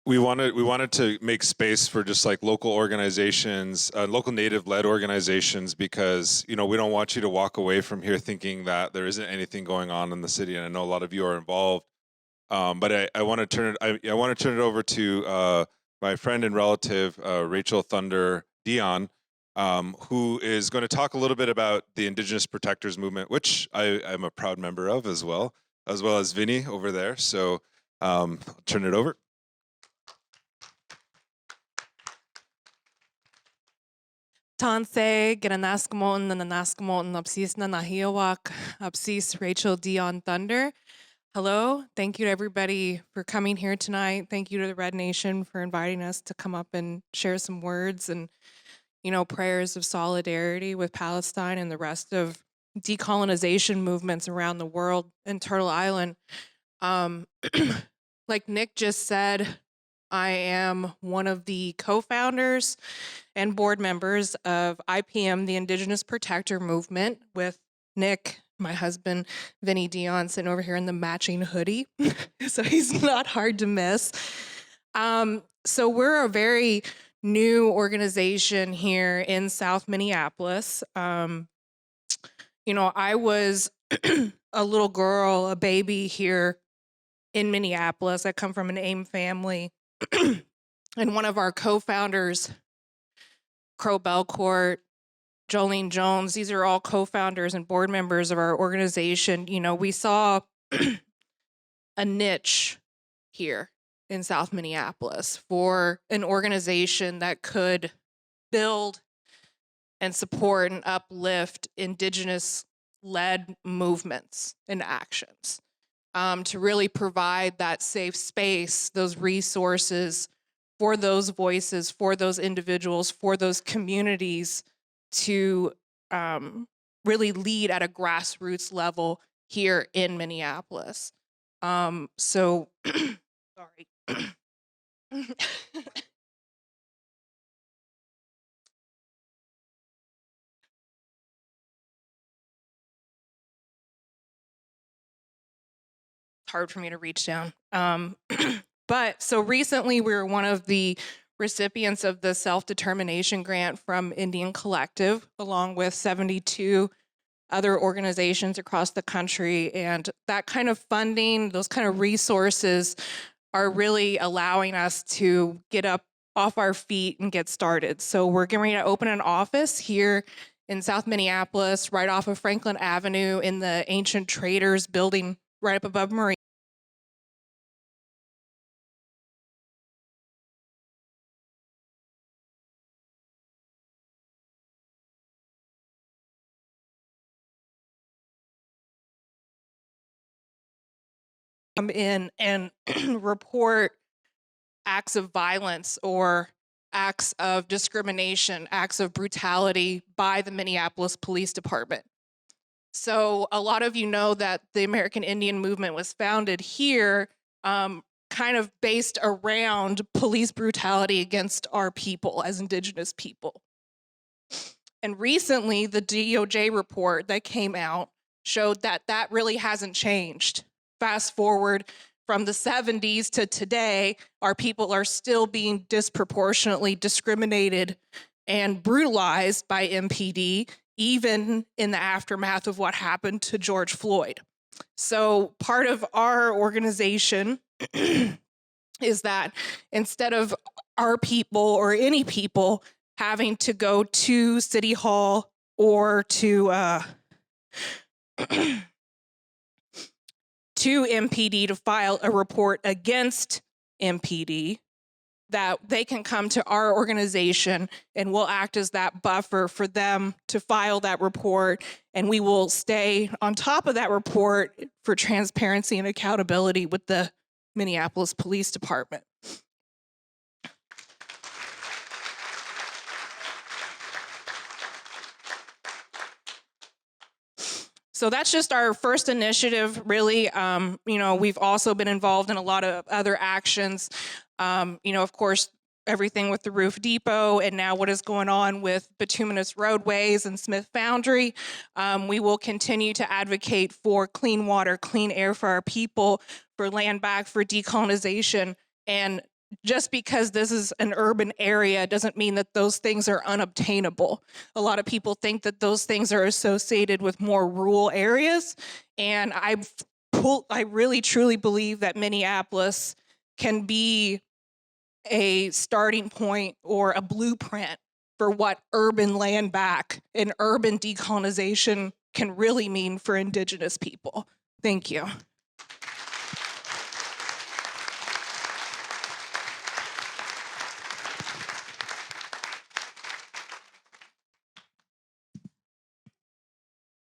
We wanted to make space for just like local organizations, local Native-led organizations, because we don't want you to walk away from here thinking that there isn't anything going on in the city. And I know a lot of you are involved, but I want to turn it over to my friend and relative Rachel Thunder Dionne, who is going to talk a little bit about the Indigenous Protectors Movement, which I'm a proud member of as well as Vinny over there. So I'll turn it over. Tanse, Gananaskamotin, Nanaskamotin, Upsisna Nahiawak, Upsis, Rachel Dionne-Thunder. Hello, thank you to everybody for coming here tonight. Thank you to the Red Nation for inviting us to come up and share some words and, prayers of solidarity with Palestine and the rest of decolonization movements around the world and Turtle Island. Like Nick just said, I am one of the co-founders and board members of IPM, the Indigenous Protector Movement, with Nick, my husband, Vinny Dionne, sitting over here in the matching hoodie. So he's not hard to miss. So we're a very new organization here in South Minneapolis. I was a little girl, a baby here in Minneapolis. I come from an AIM family. And one of our co-founders, Crow Belcourt, Jolene Jones, these are all co-founders and board members of our organization. We saw a niche here in South Minneapolis for an organization that could build and support and uplift Indigenous-led movements and actions. To really provide that safe space, those resources for those voices, for those individuals, for those communities to really lead at a grassroots level here in Minneapolis. Sorry. Hard for me to reach down. But so recently we were one of the recipients of the self-determination grant from Indian Collective, along with 72 other organizations across the country. And that kind of funding, those kind of resources are really allowing us to get up off our feet and get started. So we're getting ready to open an office here in South Minneapolis, right off of Franklin Avenue in the Ancient Traders building right up above Marine. Come in and report acts of violence or acts of discrimination, acts of brutality by the Minneapolis Police Department. So a lot of you know that the American Indian movement was founded here, kind of based around police brutality against our people as Indigenous people. And recently, the DOJ report that came out showed that that really hasn't changed. Fast forward from the 70s to today, our people are still being disproportionately discriminated and brutalized by MPD, even in the aftermath of what happened to George Floyd. So part of our organization is that instead of our people or any people having to go to City Hall or to MPD to file a report against MPD, that they can come to our organization and we'll act as that buffer for them to file that report, and we will stay on top of that report for transparency and accountability with the Minneapolis Police Department. So that's just our first initiative, really. We've also been involved in a lot of other actions. Of course, everything with the Roof Depot, and now what is going on with bituminous roadways and Smith Foundry. We will continue to advocate for clean water, clean air for our people, for land back, for decolonization. And just because this is an urban area doesn't mean that those things are unobtainable. A lot of people think that those things are associated with more rural areas. And I really truly believe that Minneapolis can be a starting point or a blueprint for what urban land back and urban decolonization can really mean for Indigenous people. Thank you.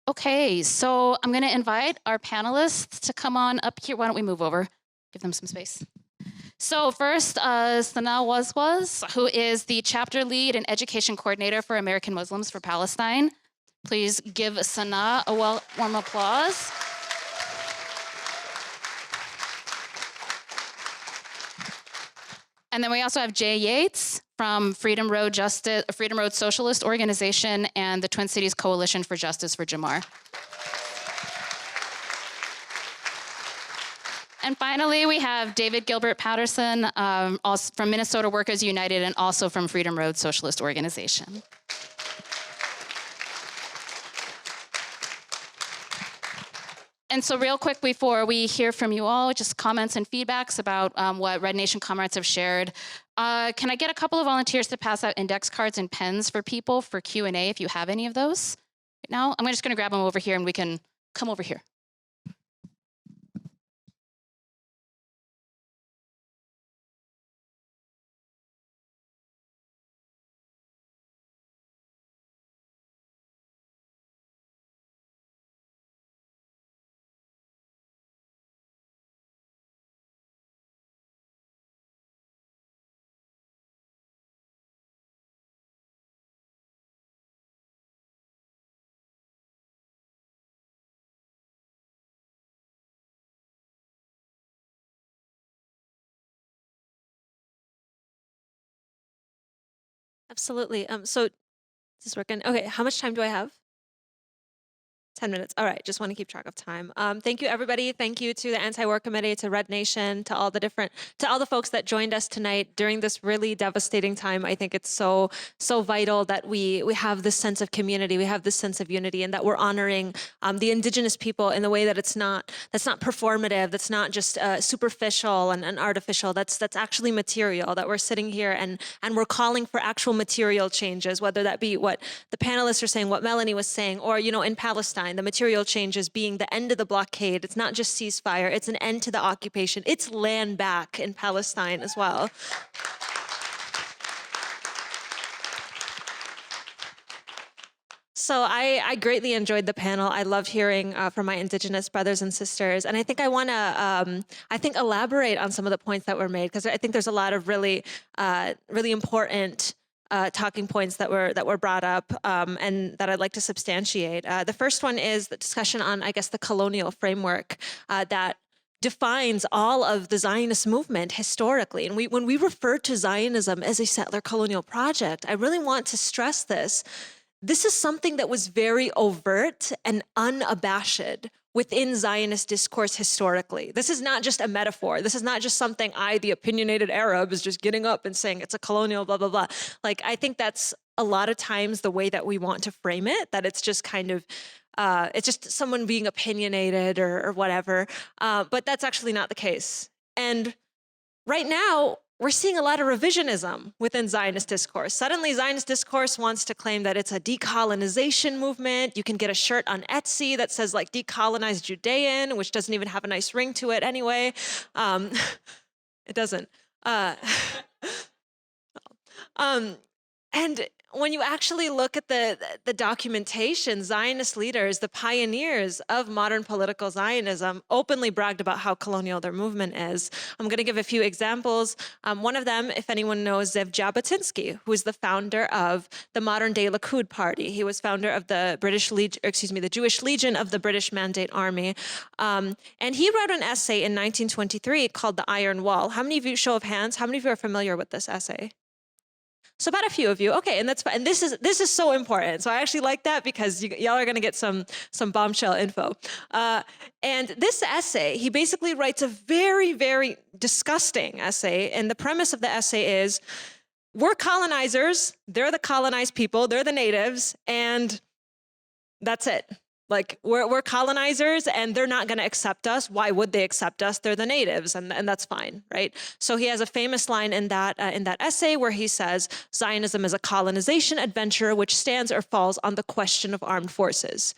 Okay, so I'm going to invite our panelists to come on up here. Why don't we move over? Give them some space. So first, Sana Wazwaz, who is the chapter lead and education coordinator for American Muslims for Palestine. Please give Sana a warm applause. And then we also have Jae Yates from Freedom Road Socialist Organization and the Twin Cities Coalition for Justice for Jamar. And finally, we have David Gilbert Pederson, also from Minnesota Workers United and also from Freedom Road Socialist Organization. And so real quick before we hear from you all, just comments and feedbacks about what Red Nation comrades have shared. Can I get a couple of volunteers to pass out index cards and pens for people for Q&A if you have any of those right now? I'm just gonna grab them over here and we can come over here. Absolutely. So is this working? Okay, how much time do I have? 10 minutes. All right, just want to keep track of time. Thank you, everybody. Thank you to the Anti-War Committee, to Red Nation, to all the folks that joined us tonight during this really devastating time. I think it's so vital that we have this sense of community, we have this sense of unity, and that we're honoring the Indigenous people in the way that that's not performative, that's not just superficial and artificial. That's actually material. That we're sitting here and we're calling for actual material changes, whether that be what the panelists are saying, what Melanie was saying, or in Palestine. The material changes being the end of the blockade. It's not just ceasefire, it's an end to the occupation. It's land back in Palestine as well. So I greatly enjoyed the panel. I love hearing from my Indigenous brothers and sisters. And I think I want to, elaborate on some of the points that were made, because I think there's a lot of really important talking points that were brought up and that I'd like to substantiate. The first one is the discussion on, I guess, the colonial framework that defines all of the Zionist movement historically. And when we refer to Zionism as a settler colonial project, I really want to stress this. This is something that was very overt and unabashed within Zionist discourse historically. This is not just a metaphor. This is not just something the opinionated Arab, is just getting up and saying it's a colonial blah, blah, blah. Like, I think that's a lot of times the way that we want to frame it, that it's just kind of, it's just someone being opinionated or whatever. But that's actually not the case. And right now, we're seeing a lot of revisionism within Zionist discourse. Suddenly, Zionist discourse wants to claim that it's a decolonization movement. You can get a shirt on Etsy that says like decolonized Judean, which doesn't even have a nice ring to it anyway. It doesn't. And when you actually look at the documentation, Zionist leaders, the pioneers of modern political Zionism, openly bragged about how colonial their movement is. I'm going to give a few examples. One of them, if anyone knows, Zev Jabotinsky, who is the founder of the modern-day Likud party. He was founder of the the Jewish Legion of the British Mandate Army, and he wrote an essay in 1923 called "The Iron Wall." How many of you, show of hands, how many of you are familiar with this essay? So about a few of you, okay, and that's fine. And this is so important. So I actually like that because y'all are going to get some bombshell info. And this essay, he basically writes a very, very disgusting essay. And the premise of the essay is, we're colonizers, they're the colonized people, they're the natives, and that's it. Like, we're colonizers and they're not going to accept us. Why would they accept us? They're the natives, and that's fine, right? So he has a famous line in that essay where he says, Zionism is a colonization adventure which stands or falls on the question of armed forces.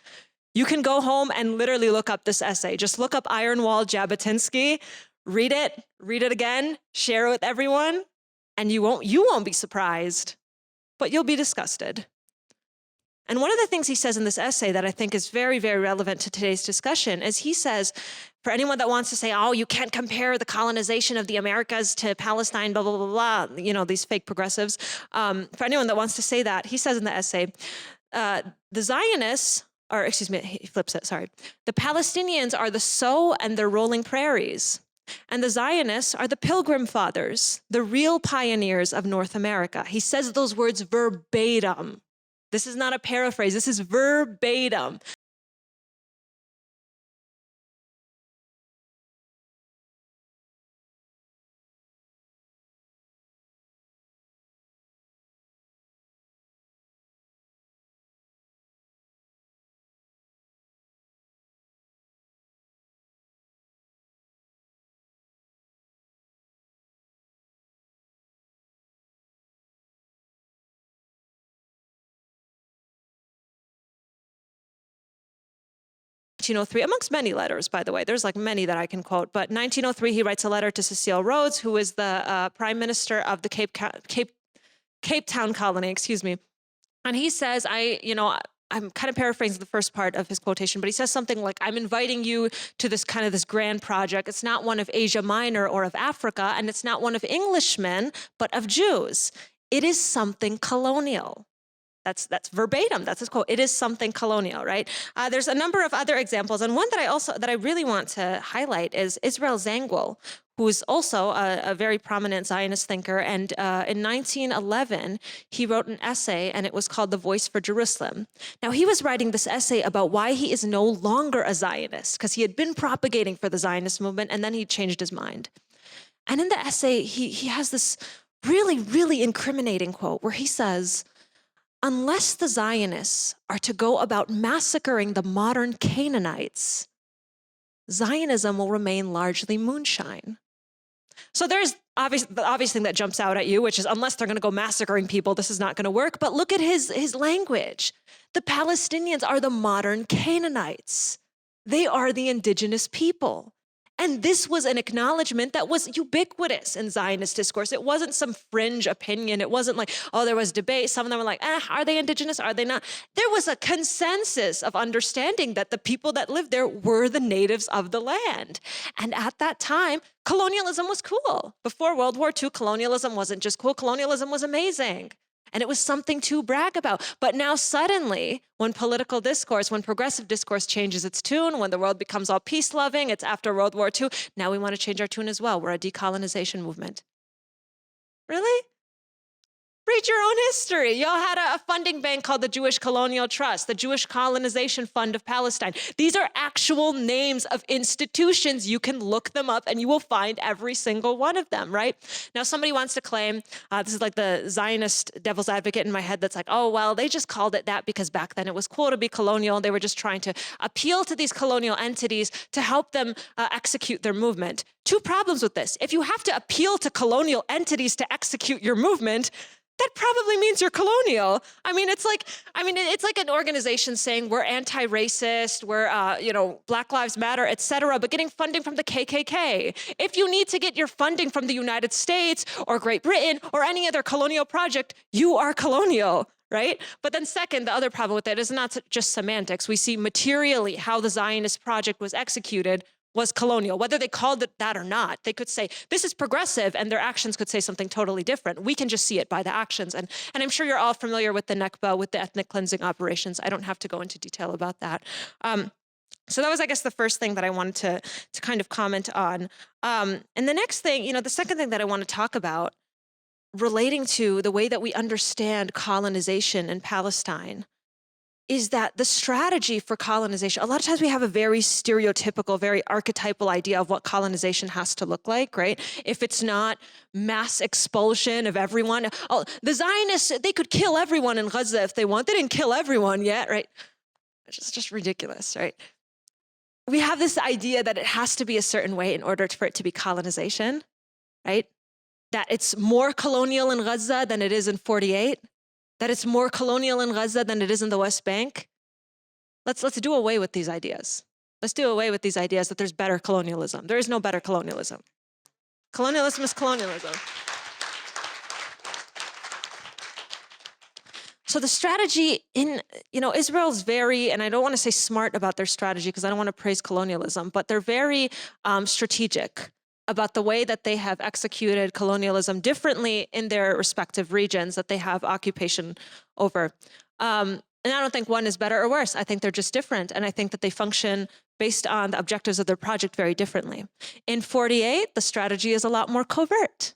You can go home and literally look up this essay. Just look up Iron Wall Jabotinsky, read it again, share it with everyone, and you won't be surprised, but you'll be disgusted. And one of the things he says in this essay that I think is very, very relevant to today's discussion is he says, for anyone that wants to say, oh, you can't compare the colonization of the Americas to Palestine, blah, blah, blah, blah, you know, these fake progressives. For anyone that wants to say that, he says in the essay, the Zionists, or excuse me, he flips it, sorry. The Palestinians are the Sioux and their rolling prairies. And the Zionists are the Pilgrim Fathers, the real pioneers of North America. He says those words verbatim. This is not a paraphrase, this is verbatim. Amongst many letters, by the way. There's like many that I can quote. But 1903, he writes a letter to Cecil Rhodes, who is the Prime Minister of the Cape Town colony, excuse me. And he says, I'm kind of paraphrasing the first part of his quotation, but he says something like, I'm inviting you to this grand project. It's not one of Asia Minor or of Africa, and it's not one of Englishmen, but of Jews. It is something colonial. That's verbatim. That's his quote. It is something colonial, right? There's a number of other examples, and one that I really want to highlight is Israel Zangwill, who's also a very prominent Zionist thinker. And in 1911, he wrote an essay, and it was called "The Voice for Jerusalem." Now, he was writing this essay about why he is no longer a Zionist, because he had been propagating for the Zionist movement, and then he changed his mind. And in the essay, he has this really, really incriminating quote where he says, unless the Zionists are to go about massacring the modern Canaanites, Zionism will remain largely moonshine. So there's the obvious thing that jumps out at you, which is unless they're going to go massacring people, this is not going to work. But look at his language. The Palestinians are the modern Canaanites. They are the indigenous people. And this was an acknowledgement that was ubiquitous in Zionist discourse. It wasn't some fringe opinion. It wasn't like, oh, there was debate. Some of them were like, are they indigenous? Are they not? There was a consensus of understanding that the people that lived there were the natives of the land. And at that time, colonialism was cool. Before World War II, colonialism wasn't just cool. Colonialism was amazing. And it was something to brag about. But now suddenly, when political discourse, when progressive discourse changes its tune, when the world becomes all peace-loving, it's after World War II, now we want to change our tune as well. We're a decolonization movement. Really? Read your own history. Y'all had a funding bank called the Jewish Colonial Trust, the Jewish Colonization Fund of Palestine. These are actual names of institutions. You can look them up and you will find every single one of them, right? Now, somebody wants to claim, this is like the Zionist devil's advocate in my head that's like, oh, well, they just called it that because back then it was cool to be colonial. They were just trying to appeal to these colonial entities to help them execute their movement. Two problems with this. If you have to appeal to colonial entities to execute your movement, that probably means you're colonial. It's like an organization saying we're anti-racist, we're, Black Lives Matter, et cetera, but getting funding from the KKK. If you need to get your funding from the United States or Great Britain or any other colonial project, you are colonial, right? But then second, the other problem with it is not just semantics. We see materially how the Zionist project was executed was colonial, whether they called it that or not. They could say, this is progressive, and their actions could say something totally different. We can just see it by the actions. And I'm sure you're all familiar with the Nakba, with the ethnic cleansing operations. I don't have to go into detail about that. So that was, I guess, the first thing that I wanted to kind of comment on. And the next thing, the second thing that I want to talk about relating to the way that we understand colonization in Palestine is that the strategy for colonization, a lot of times we have a very stereotypical, very archetypal idea of what colonization has to look like, right? If it's not mass expulsion of everyone, the Zionists, they could kill everyone in Gaza if they want. They didn't kill everyone yet, right? It's just ridiculous, right? We have this idea that it has to be a certain way in order for it to be colonization, right? That it's more colonial in Gaza than it is in 48. That it's more colonial in Gaza than it is in the West Bank. Let's do away with these ideas. Let's do away with these ideas that there's better colonialism. There is no better colonialism. Colonialism is colonialism. So the strategy in, Israel's very, and I don't want to say smart about their strategy because I don't want to praise colonialism, but they're very strategic about the way that they have executed colonialism differently in their respective regions that they have occupation over. And I don't think one is better or worse. I think they're just different. And I think that they function based on the objectives of their project very differently. In 48, the strategy is a lot more covert.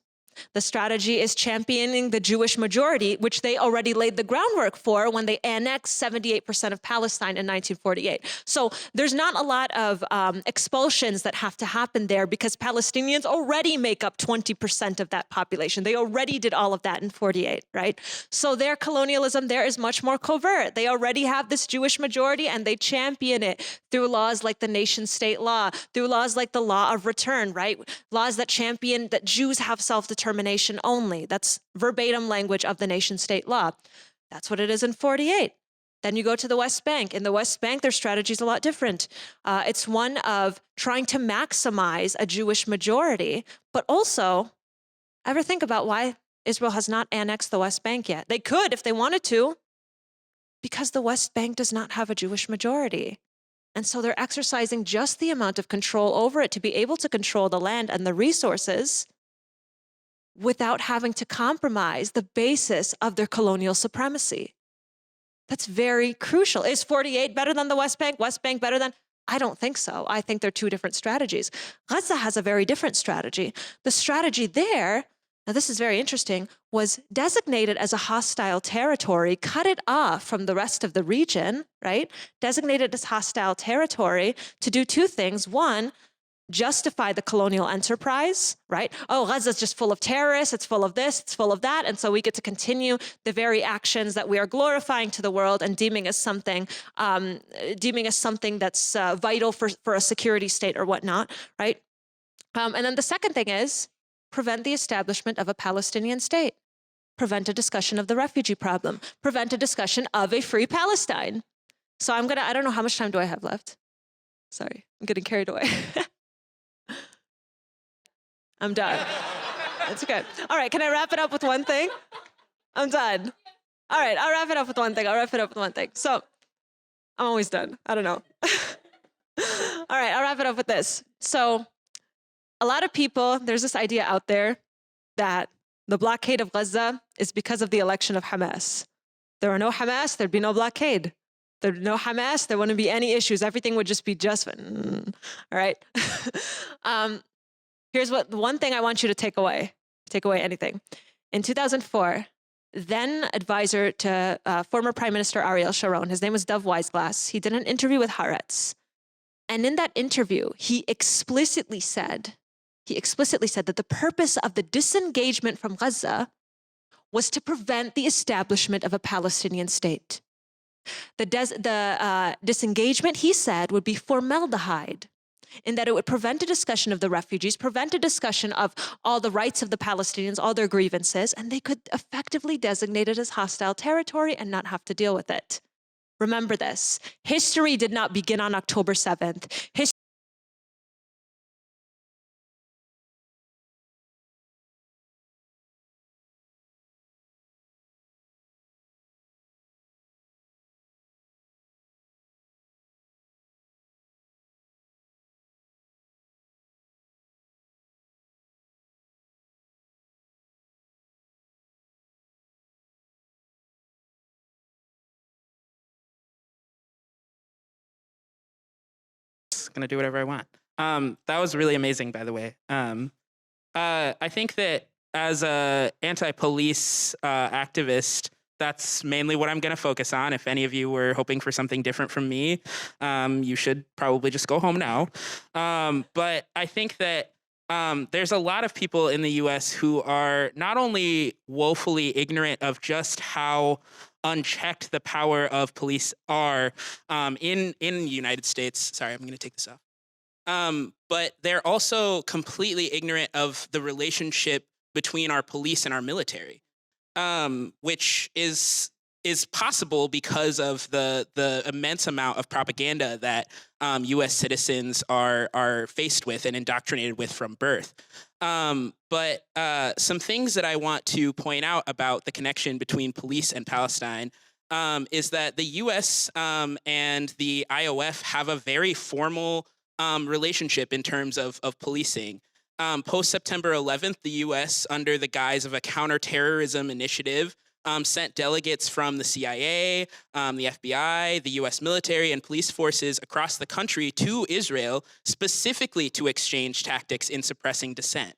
The strategy is championing the Jewish majority, which they already laid the groundwork for when they annexed 78% of Palestine in 1948. So there's not a lot of expulsions that have to happen there because Palestinians already make up 20% of that population. They already did all of that in 48, right? So their colonialism there is much more covert. They already have this Jewish majority and they champion it through laws like the nation-state law, through laws like the law of return, right? Laws that champion that Jews have self-determination only. That's verbatim language of the nation-state law. That's what it is in 48. Then you go to the West Bank. In the West Bank, their strategy is a lot different. It's one of trying to maximize a Jewish majority, but also, ever think about why Israel has not annexed the West Bank yet? They could if they wanted to, because the West Bank does not have a Jewish majority. And so they're exercising just the amount of control over it to be able to control the land and the resources without having to compromise the basis of their colonial supremacy. That's very crucial. Is 48 better than the West Bank? West Bank better than? I don't think so. I think they're two different strategies. Gaza has a very different strategy. The strategy there, now this is very interesting, was designated as a hostile territory, cut it off from the rest of the region, right? Designated as hostile territory to do two things. One, justify the colonial enterprise, right? Oh, Gaza's just full of terrorists, it's full of this, it's full of that, and so we get to continue the very actions that we are glorifying to the world and deeming as something that's vital for a security state or whatnot, right? And then the second thing is prevent the establishment of a Palestinian state, prevent a discussion of the refugee problem, prevent a discussion of a free Palestine. So I don't know, how much time do I have left? Sorry, I'm getting carried away. I'm done. It's okay. All right, can I wrap it up with one thing? I'm done. All right, I'll wrap it up with one thing. So, I'm always done. I don't know. All right, I'll wrap it up with this. So, a lot of people, there's this idea out there that The blockade of Gaza is because of the election of Hamas. There are no Hamas, there'd be no blockade. There'd be no Hamas, there wouldn't be any issues. Everything would just be just fine. All right. Here's what the one thing I want you to take away. Take away anything. In 2004, then advisor to former Prime Minister Ariel Sharon, his name was Dov Wazwaz, he did an interview with Haaretz. And in that interview, he explicitly said that the purpose of the disengagement from Gaza was to prevent the establishment of a Palestinian state. The disengagement, he said, would be formaldehyde, in that it would prevent a discussion of the refugees, prevent a discussion of all the rights of the Palestinians, all their grievances, and they could effectively designate it as hostile territory and not have to deal with it. Remember this. History did not begin on October 7th. Gonna do whatever I want. That was really amazing, by the way. I think that as a anti-police activist, that's mainly what I'm gonna focus on. If any of you were hoping for something different from me, you should probably just go home now. But I think that there's a lot of people in the US who are not only woefully ignorant of just how unchecked the power of police are in the United States. Sorry, I'm going to take this off. But they're also completely ignorant of the relationship between our police and our military, which is possible because of the immense amount of propaganda that U.S. citizens are faced with and indoctrinated with from birth. But some things that I want to point out about the connection between police and Palestine is that the U.S. And the IOF have a very formal relationship in terms of policing. Post-September 11th, the U.S., under the guise of a counterterrorism initiative, sent delegates from the CIA, the FBI, the U.S. military, and police forces across the country to Israel, specifically to exchange tactics in suppressing dissent.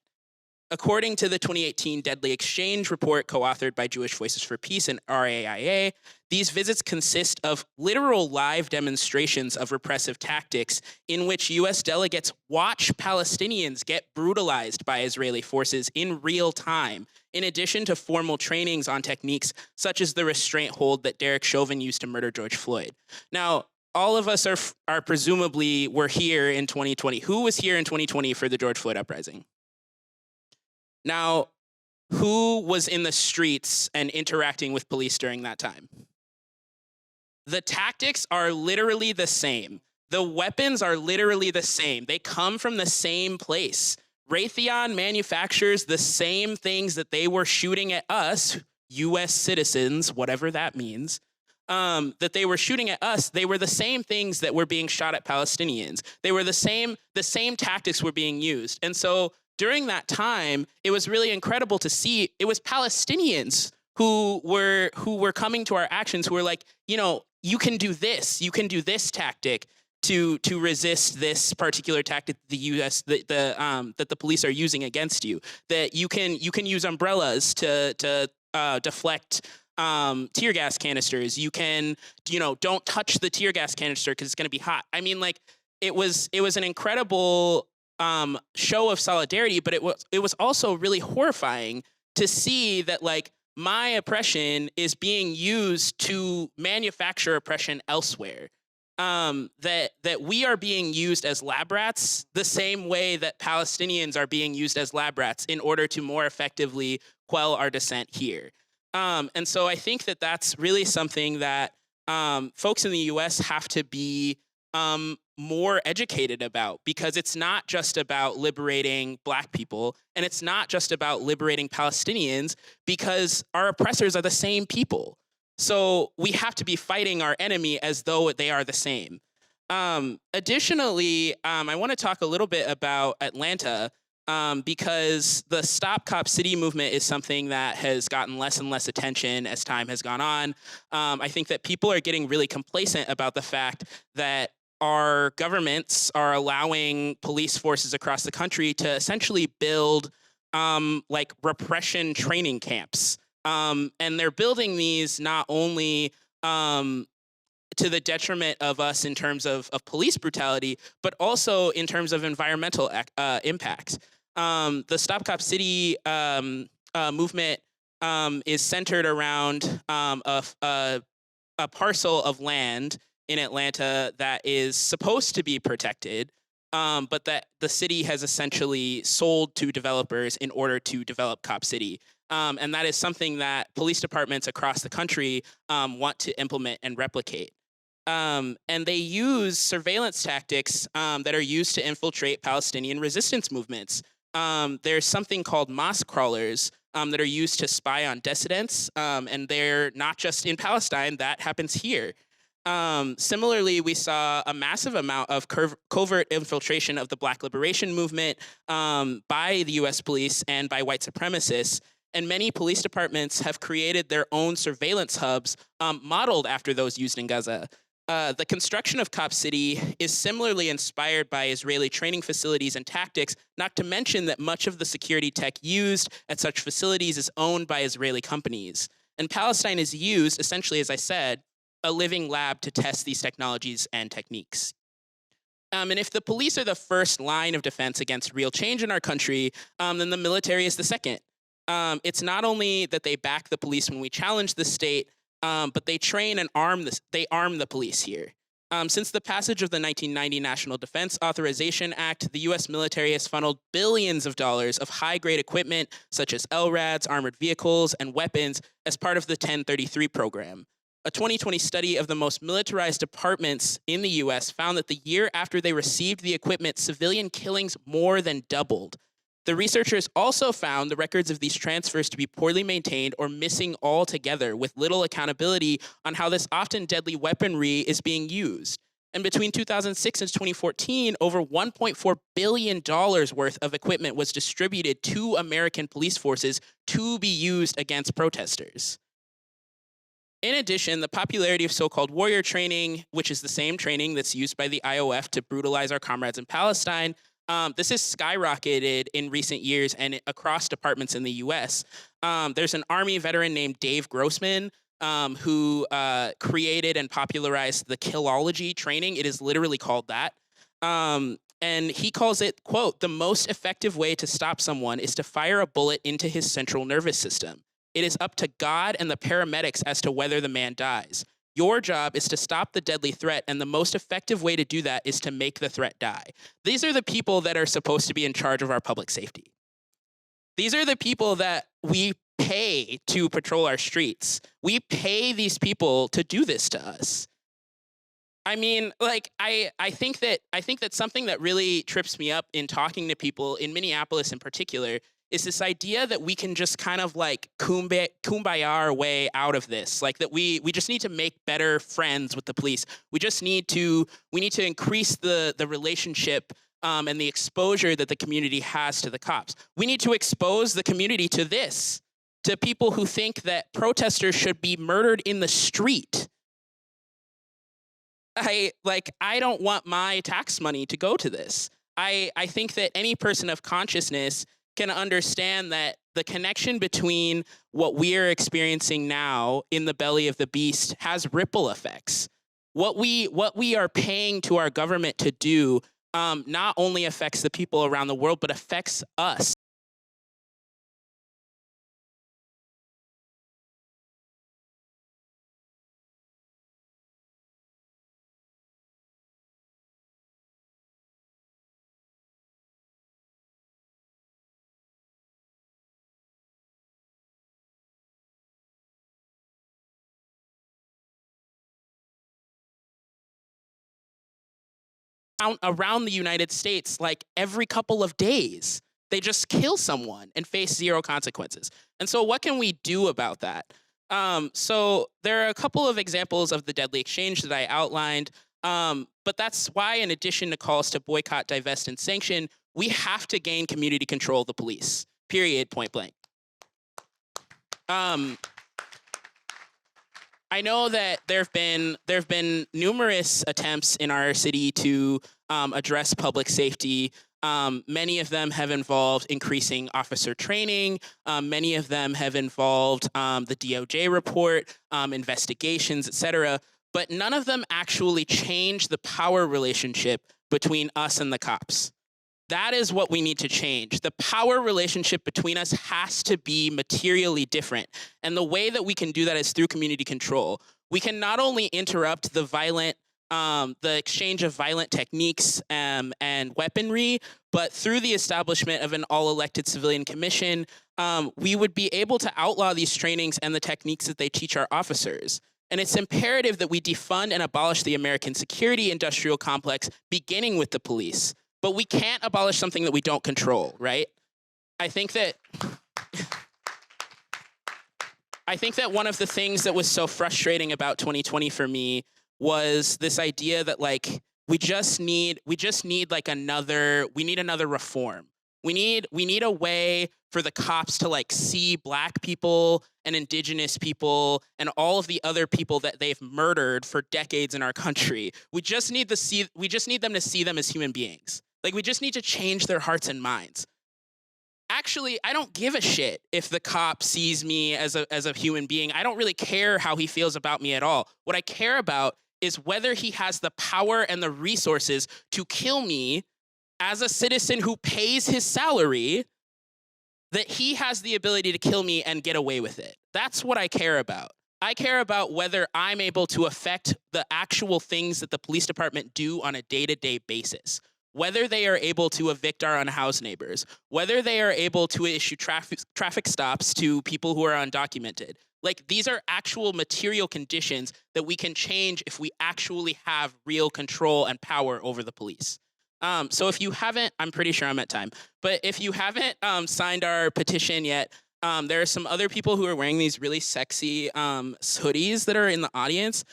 According to the 2018 Deadly Exchange report co-authored by Jewish Voices for Peace and RAIA, these visits consist of literal live demonstrations of repressive tactics in which U.S. delegates watch Palestinians get brutalized by Israeli forces in real time, in addition to formal trainings on techniques such as the restraint hold that Derek Chauvin used to murder George Floyd. Now, all of us are presumably were here in 2020. Who was here in 2020 for the George Floyd uprising? Now, who was in the streets and interacting with police during that time? The tactics are literally the same. The weapons are literally the same. They come from the same place. Raytheon manufactures the same things that they were shooting at us, US citizens, whatever that means, that they were shooting at us. They were the same things that were being shot at Palestinians. They were the same tactics were being used. And so during that time, it was really incredible to see it was Palestinians who were coming to our actions, who were like, you know, you can do this tactic to resist this particular tactic the U.S. that the police are using against you. That you can use umbrellas to deflect tear gas canisters. You can, don't touch the tear gas canister because it's going to be hot. I mean, like it was an incredible show of solidarity, but it was also really horrifying to see that like my oppression is being used to manufacture oppression elsewhere. That we are being used as lab rats the same way that Palestinians are being used as lab rats in order to more effectively quell our dissent here. And so I think that that's really something that folks in the US have to be more educated about, because it's not just about liberating Black people, and it's not just about liberating Palestinians, because our oppressors are the same people. So we have to be fighting our enemy as though they are the same. Additionally, I want to talk a little bit about Atlanta. because the Stop Cop City movement is something that has gotten less and less attention as time has gone on. I think that people are getting really complacent about the fact that our governments are allowing police forces across the country to essentially build like repression training camps. And they're building these not only to the detriment of us in terms of police brutality, but also in terms of environmental impact. The Stop Cop City movement is centered around a parcel of land in Atlanta that is supposed to be protected, but that the city has essentially sold to developers in order to develop Cop City. And that is something that police departments across the country want to implement and replicate. And they use surveillance tactics that are used to infiltrate Palestinian resistance movements. There's something called mosque crawlers that are used to spy on dissidents, and they're not just in Palestine, that happens here. Similarly, we saw a massive amount of covert infiltration of the Black Liberation Movement by the US police and by white supremacists. And many police departments have created their own surveillance hubs modeled after those used in Gaza. The construction of Cop City is similarly inspired by Israeli training facilities and tactics, not to mention that much of the security tech used at such facilities is owned by Israeli companies. And Palestine is used, essentially, as I said, a living lab to test these technologies and techniques. And if the police are the first line of defense against real change in our country, then the military is the second. It's not only that they back the police when we challenge the state, but they train and arm the police here. Since the passage of the 1990 National Defense Authorization Act, the U.S. military has funneled billions of dollars of high-grade equipment, such as LRADs, armored vehicles, and weapons, as part of the 1033 program. A 2020 study of the most militarized departments in the U.S. found that the year after they received the equipment, civilian killings more than doubled. The researchers also found the records of these transfers to be poorly maintained or missing altogether, with little accountability on how this often deadly weaponry is being used. And between 2006 and 2014, over $1.4 billion worth of equipment was distributed to American police forces to be used against protesters. In addition, the popularity of so-called warrior training, which is the same training that's used by the IOF to brutalize our comrades in Palestine, this has skyrocketed in recent years and across departments in the US. There's an Army veteran named Dave Grossman who created and popularized the killology training. It is literally called that. And he calls it, quote, "The most effective way to stop someone is to fire a bullet into his central nervous system. It is up to God and the paramedics as to whether the man dies. Your job is to stop the deadly threat, and the most effective way to do that is to make the threat die." These are the people that are supposed to be in charge of our public safety. These are the people that we pay to patrol our streets. We pay these people to do this to us. I mean, like, I think that something that really trips me up in talking to people in Minneapolis in particular is this idea that we can just kind of like kumbaya our way out of this. Like that we just need to make better friends with the police. We need to increase the relationship and the exposure that the community has to the cops. We need to expose the community to this, to people who think that protesters should be murdered in the street. I don't want my tax money to go to this. I think that any person of consciousness can understand that the connection between what we are experiencing now in the belly of the beast has ripple effects. What we are paying to our government to do not only affects the people around the world, but affects us. Around the United States, like every couple of days, they just kill someone and face zero consequences. And so what can we do about that? So there are a couple of examples of the deadly exchange that I outlined, but that's why, in addition to calls to boycott, divest, and sanction, we have to gain community control of the police, period, point blank. I know that there have been numerous attempts in our city to address public safety. Many of them have involved increasing officer training. Many of them have involved the DOJ report, investigations, et cetera. But none of them actually change the power relationship between us and the cops. That is what we need to change. The power relationship between us has to be materially different. And the way that we can do that is through community control. We can not only interrupt the exchange of violent techniques and weaponry, but through the establishment of an all-elected civilian commission, we would be able to outlaw these trainings and the techniques that they teach our officers. And it's imperative that we defund and abolish the American security industrial complex, beginning with the police. But we can't abolish something that we don't control, right? I think that one of the things that was so frustrating about 2020 for me was this idea that like we need another reform. We need a way for the cops to like see Black people and Indigenous people and all of the other people that they've murdered for decades in our country. We just need them to see them as human beings. Like, we just need to change their hearts and minds. Actually, I don't give a shit if the cop sees me as a human being. I don't really care how he feels about me at all. What I care about is whether he has the power and the resources to kill me as a citizen who pays his salary, that he has the ability to kill me and get away with it. That's what I care about. I care about whether I'm able to affect the actual things that the police department do on a day-to-day basis. Whether they are able to evict our unhoused neighbors, whether they are able to issue traffic stops to people who are undocumented. Like, these are actual material conditions that we can change if we actually have real control and power over the police. So if you haven't, I'm pretty sure I'm at time, but if you haven't signed our petition yet, there are some other people who are wearing these really sexy hoodies that are in the audience.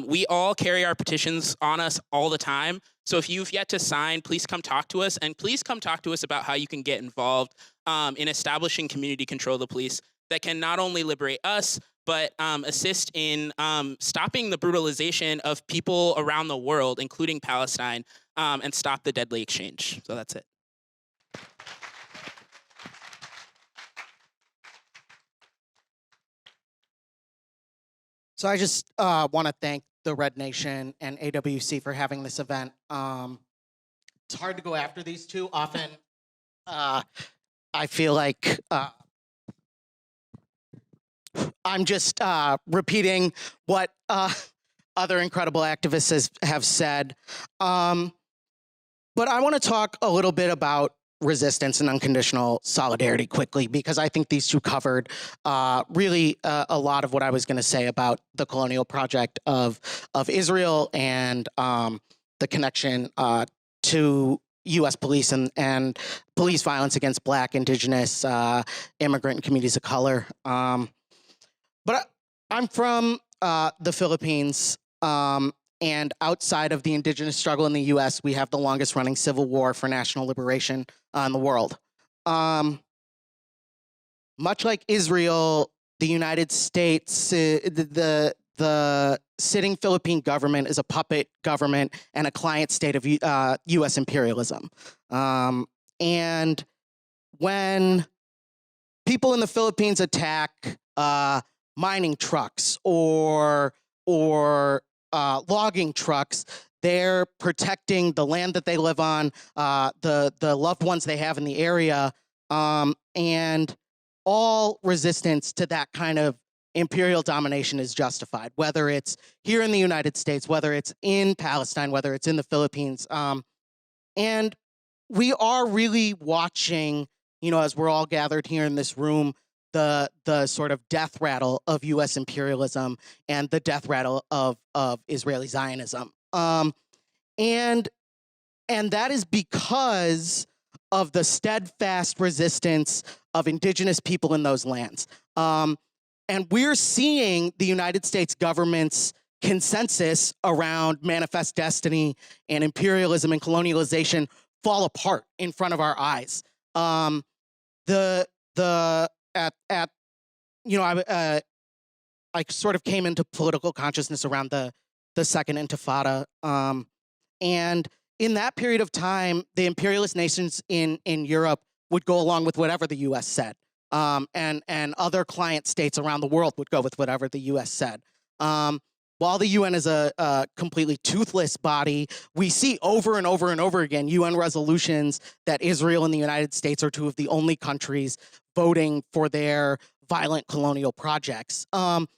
We all carry our petitions on us all the time. So if you've yet to sign, please come talk to us, and please come talk to us about how you can get involved in establishing community control of the police that can not only liberate us, but assist in stopping the brutalization of people around the world, including Palestine, and stop the deadly exchange. So that's it. So I just want to thank the Red Nation and AWC for having this event. It's hard to go after these two. Often I feel like I'm just repeating what other incredible activists have said. But I want to talk a little bit about resistance and unconditional solidarity quickly, because I think these two covered really a lot of what I was going to say about the colonial project of Israel and the connection to U.S. police and police violence against Black, Indigenous, immigrant, and communities of color. But I'm from the Philippines, and outside of the indigenous struggle in the U.S., we have the longest running civil war for national liberation in the world. Much like Israel, the United States, the sitting Philippine government is a puppet government and a client state of U.S. imperialism. And when people in the Philippines attack mining trucks or logging trucks, they're protecting the land that they live on, the loved ones they have in the area, and all resistance to that kind of imperial domination is justified, whether it's here in the United States, whether it's in Palestine, whether it's in the Philippines. And we are really watching, as we're all gathered here in this room, the sort of death rattle of U.S. imperialism and the death rattle of Israeli Zionism. And that is because of the steadfast resistance of indigenous people in those lands. And we're seeing the United States government's consensus around manifest destiny and imperialism and colonialization fall apart in front of our eyes. I sort of came into political consciousness around the Second Intifada, and in that period of time, the imperialist nations in Europe would go along with whatever the U.S. said, and other client states around the world would go with whatever the U.S. said. While the UN is a completely toothless body, we see over and over and over again UN resolutions that Israel and the United States are two of the only countries voting for their violent colonial projects. And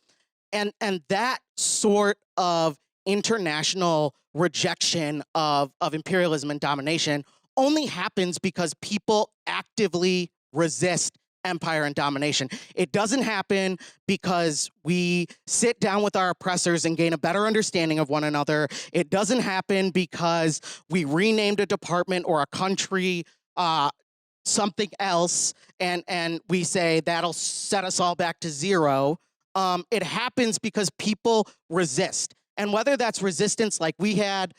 that sort of international rejection of imperialism and domination only happens because people actively resist empire and domination. It doesn't happen because we sit down with our oppressors and gain a better understanding of one another. It doesn't happen because we renamed a department or a country something else and we say that'll set us all back to zero. It happens because people resist. And whether that's resistance like we had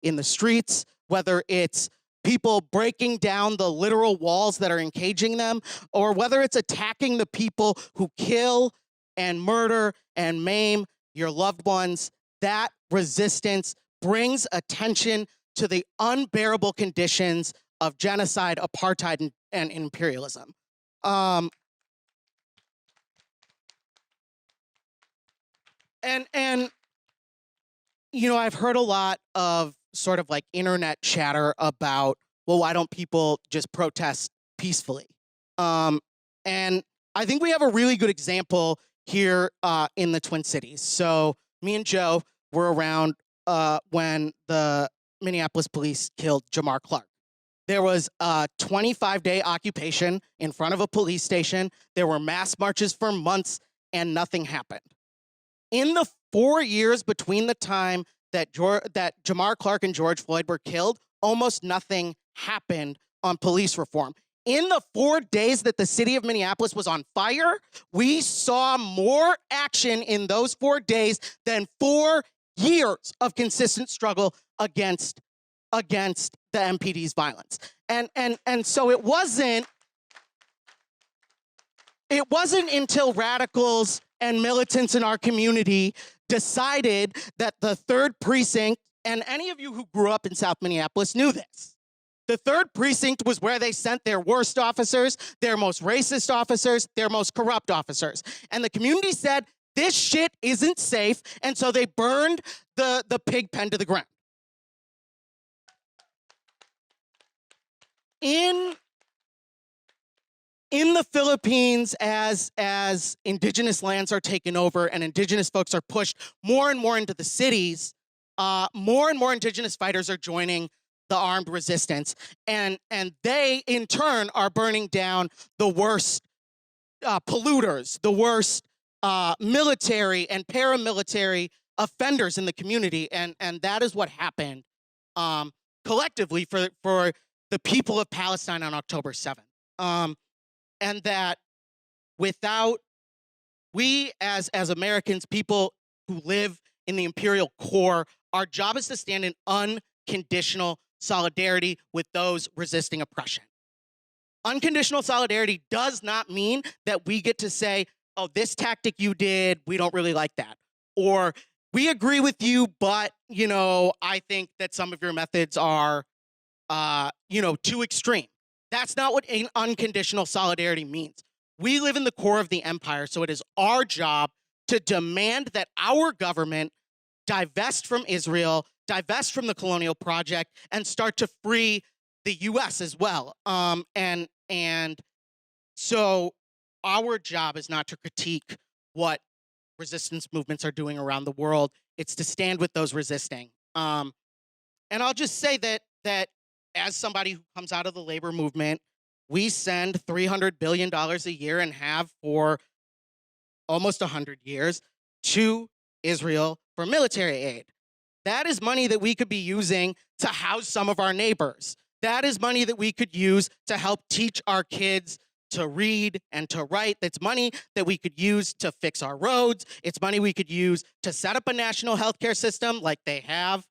in the streets, whether it's people breaking down the literal walls that are encaging them, or whether it's attacking the people who kill and murder and maim your loved ones, that resistance brings attention to the unbearable conditions of genocide, apartheid, and imperialism. And you know, I've heard a lot of sort of like internet chatter about, well, why don't people just protest peacefully? And I think we have a really good example here in the Twin Cities. So me and Joe were around when the Minneapolis police killed Jamar Clark. There was a 25-day occupation in front of a police station. There were mass marches for months and nothing happened. In the 4 years between the time that Jamar Clark and George Floyd were killed, almost nothing happened on police reform. In the 4 days that the city of Minneapolis was on fire, we saw more action in those 4 days than 4 years of consistent struggle against the MPD's violence. And so it wasn't until radicals and militants in our community decided that the 3rd precinct, and any of you who grew up in South Minneapolis knew this, the 3rd precinct was where they sent their worst officers, their most racist officers, their most corrupt officers. And the community said, this shit isn't safe, and so they burned the pig pen to the ground. In the Philippines, as indigenous lands are taken over and indigenous folks are pushed more and more into the cities, more and more indigenous fighters are joining the armed resistance, and they in turn are burning down the worst polluters, the worst military and paramilitary offenders in the community, and that is what happened collectively for the people of Palestine on October 7th. And that without we as Americans, people who live in the imperial core, our job is to stand in unconditional solidarity with those resisting oppression. Unconditional solidarity does not mean that we get to say, oh, this tactic you did, we don't really like that. Or we agree with you, but, you know, I think that some of your methods are, too extreme. That's not what unconditional solidarity means. We live in the core of the empire, so it is our job to demand that our government divest from Israel, divest from the colonial project, and start to free the U.S. as well. And so our job is not to critique what resistance movements are doing around the world. It's to stand with those resisting. And I'll just say that as somebody who comes out of the labor movement, we send $300 billion a year and have for almost 100 years to Israel for military aid. That is money that we could be using to house some of our neighbors. That is money that we could use to help teach our kids to read and to write. That's money that we could use to fix our roads. It's money we could use to set up a national healthcare system like they have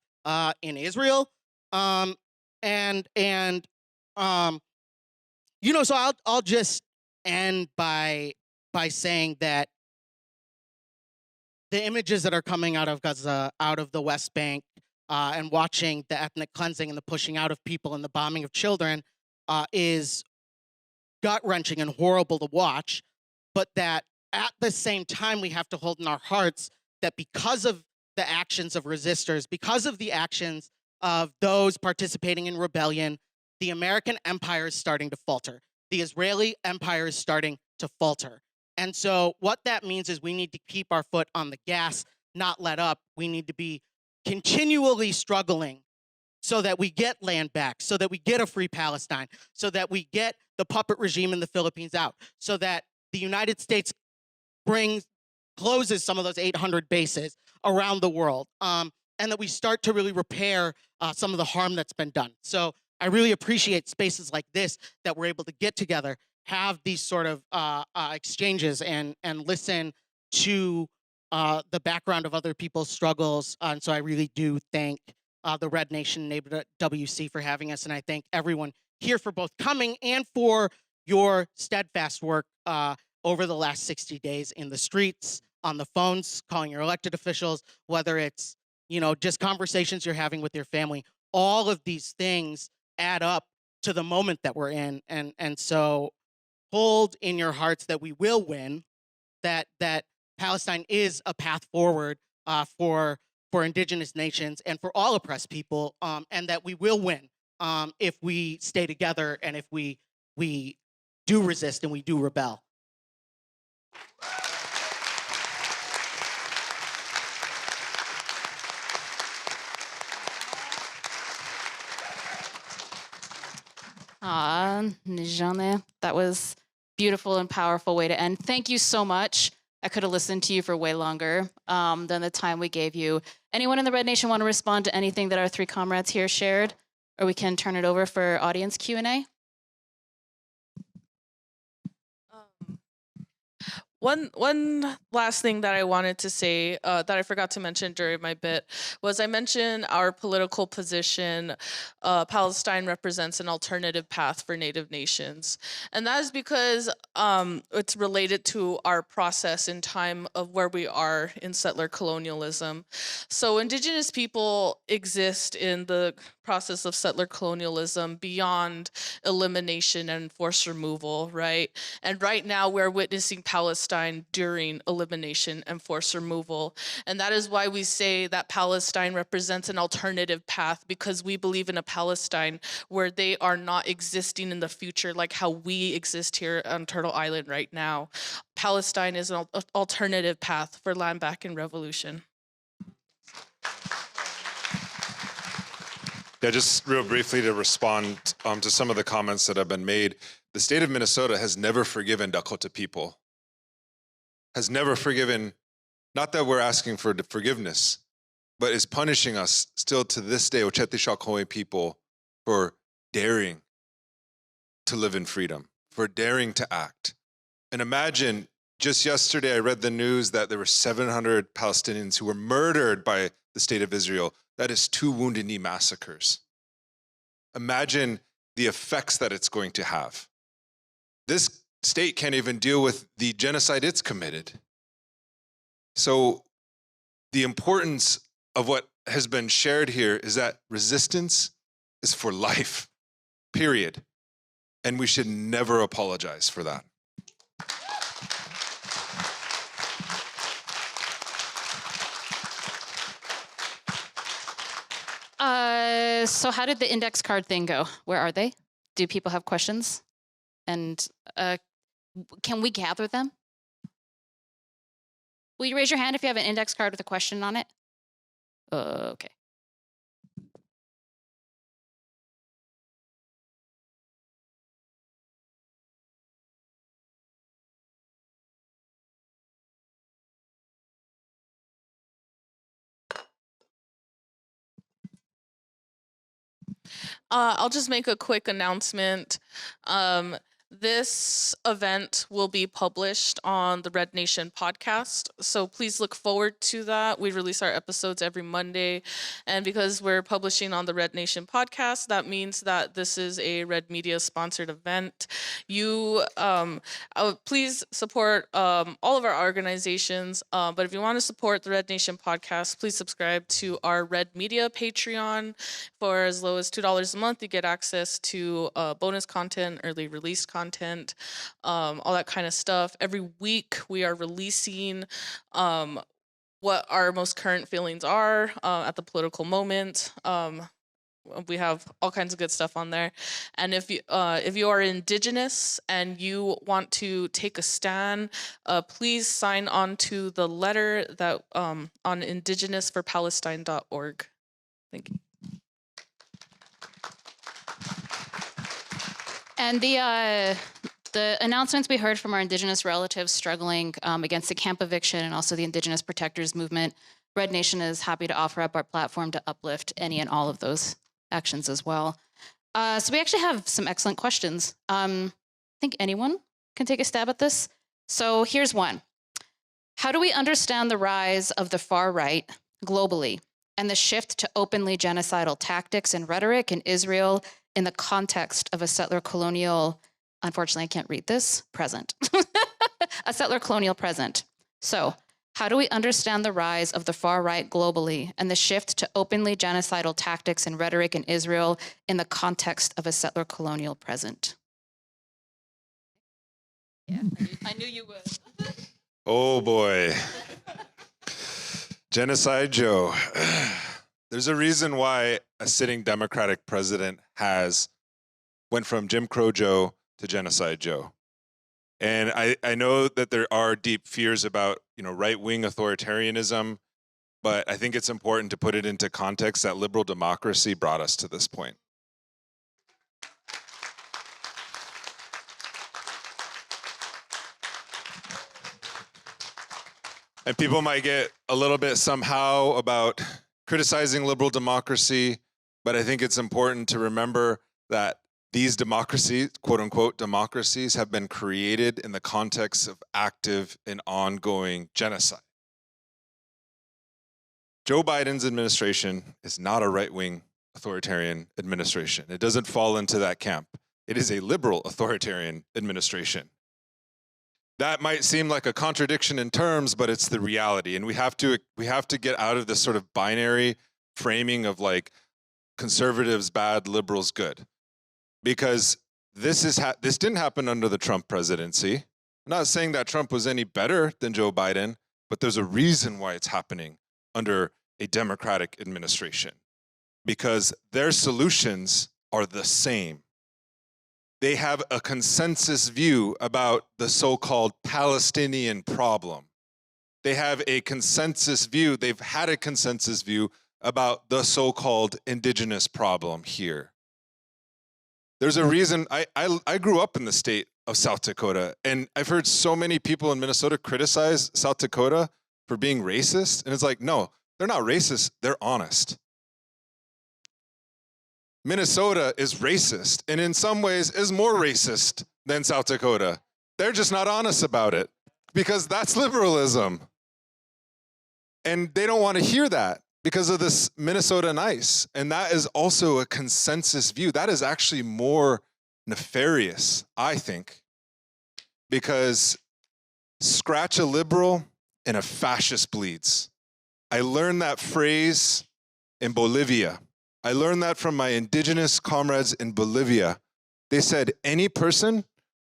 in Israel. and so I'll just end by saying that the images that are coming out of Gaza, out of the West Bank, and watching the ethnic cleansing and the pushing out of people and the bombing of children is gut-wrenching and horrible to watch, but that at the same time we have to hold in our hearts that because of the actions of resistors, because of the actions of those participating in rebellion, the American empire is starting to falter. The Israeli empire is starting to falter. And so what that means is we need to keep our foot on the gas, not let up. We need to be continually struggling so that we get land back, so that we get a free Palestine, so that we get the puppet regime in the Philippines out, so that the United States closes some of those 800 bases around the world, and that we start to really repair some of the harm that's been done. So I really appreciate spaces like this that we're able to get together, have these sort of exchanges, and listen to the background of other people's struggles. And so I really do thank the Red Nation and WC for having us, and I thank everyone here for both coming and for your steadfast work over the last 60 days in the streets, on the phones, calling your elected officials, whether it's just conversations you're having with your family. All of these things add up to the moment that we're in, and so hold in your hearts that we will win, that Palestine is a path forward for Indigenous nations and for all oppressed people, and that we will win if we stay together and if we do resist and we do rebel. Nijane, that was beautiful and powerful way to end. Thank you so much. I could have listened to you for way longer than the time we gave you. Anyone in the Red Nation want to respond to anything that our three comrades here shared? Or we can turn it over for audience Q&A. One last thing that I wanted to say that I forgot to mention during my bit was I mentioned our political position. Palestine represents an alternative path for Native nations. And that is because it's related to our process in time of where we are in settler colonialism. So Indigenous people exist in the process of settler colonialism beyond elimination and forced removal, right? And right now we're witnessing Palestine during elimination and forced removal. And that is why we say that Palestine represents an alternative path, because we believe in a Palestine where they are not existing in the future like how we exist here on Turtle Island right now. Palestine is an alternative path for land back and revolution. Yeah, just real briefly to respond to some of the comments that have been made. The state of Minnesota has never forgiven Dakota people. Has never forgiven, not that we're asking for forgiveness, but is punishing us still to this day, Ocetishakoi people, for daring to live in freedom, for daring to act. And imagine, just yesterday I read the news that there were 700 Palestinians who were murdered by the state of Israel. That is 2 Wounded Knee massacres. Imagine the effects that it's going to have. This state can't even deal with the genocide it's committed. So the importance of what has been shared here is that resistance is for life, period. And we should never apologize for that. So how did the index card thing go? Where are they? Do people have questions? And can we gather them? Will you raise your hand if you have an index card with a question on it? Okay. I'll just make a quick announcement. This event will be published on the Red Nation podcast, so please look forward to that. We release our episodes every Monday, and because we're publishing on the Red Nation podcast, that means that this is a Red Media sponsored event. You please support all of our organizations, but if you want to support the Red Nation podcast, please subscribe to our Red Media Patreon. For as low as $2 a month, you get access to bonus content, early release content, all that kind of stuff. Every week we are releasing what our most current feelings are at the political moment. We have all kinds of good stuff on there. And if you are Indigenous and you want to take a stand, please sign on to the letter that on indigenousforpalestine.org. Thank you. And the announcements we heard from our Indigenous relatives struggling against the camp eviction and also the Indigenous Protectors Movement, Red Nation is happy to offer up our platform to uplift any and all of those actions as well. So we actually have some excellent questions. I think anyone can take a stab at this. So here's one. How do we understand the rise of the far right globally and the shift to openly genocidal tactics and rhetoric in Israel in the context of a settler colonial, unfortunately I can't read this, present, a settler colonial present? So how do we understand the rise of the far right globally and the shift to openly genocidal tactics and rhetoric in Israel in the context of a settler colonial present? Yeah, I knew you would. Oh boy. Genocide Joe. There's a reason why a sitting Democratic president went from Jim Crow Joe to Genocide Joe. And I know that there are deep fears about, right-wing authoritarianism, but I think it's important to put it into context that liberal democracy brought us to this point. And people might get a little bit somehow about criticizing liberal democracy, but I think it's important to remember that these democracies, quote unquote democracies, have been created in the context of active and ongoing genocide. Joe Biden's administration is not a right-wing authoritarian administration. It doesn't fall into that camp. It is a liberal authoritarian administration. That might seem like a contradiction in terms, but it's the reality. And we have to get out of this sort of binary framing of like conservatives bad, liberals good. Because this didn't happen under the Trump presidency. I'm not saying that Trump was any better than Joe Biden, but there's a reason why it's happening under a Democratic administration. Because their solutions are the same. They have a consensus view about the so-called Palestinian problem. They have a consensus view, they've had a consensus view about the so-called indigenous problem here. There's a reason, I grew up in the state of South Dakota, and I've heard so many people in Minnesota criticize South Dakota for being racist, and it's like, no, they're not racist, they're honest. Minnesota is racist, and in some ways is more racist than South Dakota. They're just not honest about it, because that's liberalism. And they don't want to hear that because of this Minnesota nice. And that is also a consensus view. That is actually more nefarious, I think, because scratch a liberal and a fascist bleeds. I learned that phrase in Bolivia. I learned that from my indigenous comrades in Bolivia. They said, any person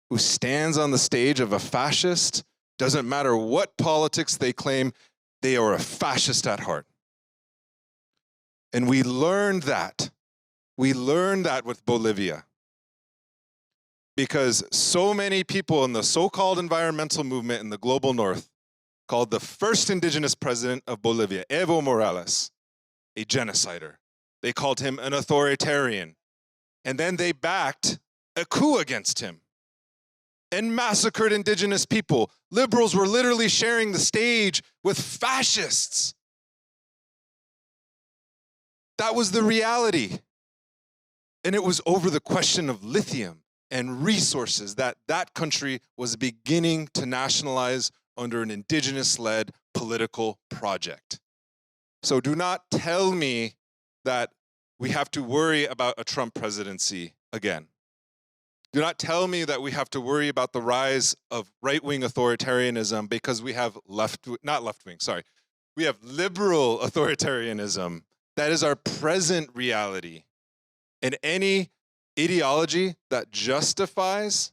who stands on the stage of a fascist, doesn't matter what politics they claim, they are a fascist at heart. And we learned that. We learned that with Bolivia. Because so many people in the so-called environmental movement in the global north called the first indigenous president of Bolivia, Evo Morales, a genocider. They called him an authoritarian. And then they backed a coup against him and massacred indigenous people. Liberals were literally sharing the stage with fascists. That was the reality. And it was over the question of lithium and resources that that country was beginning to nationalize under an indigenous-led political project. So do not tell me that we have to worry about a Trump presidency again. Do not tell me that we have to worry about the rise of right-wing authoritarianism because we have we have liberal authoritarianism. That is our present reality. And any ideology that justifies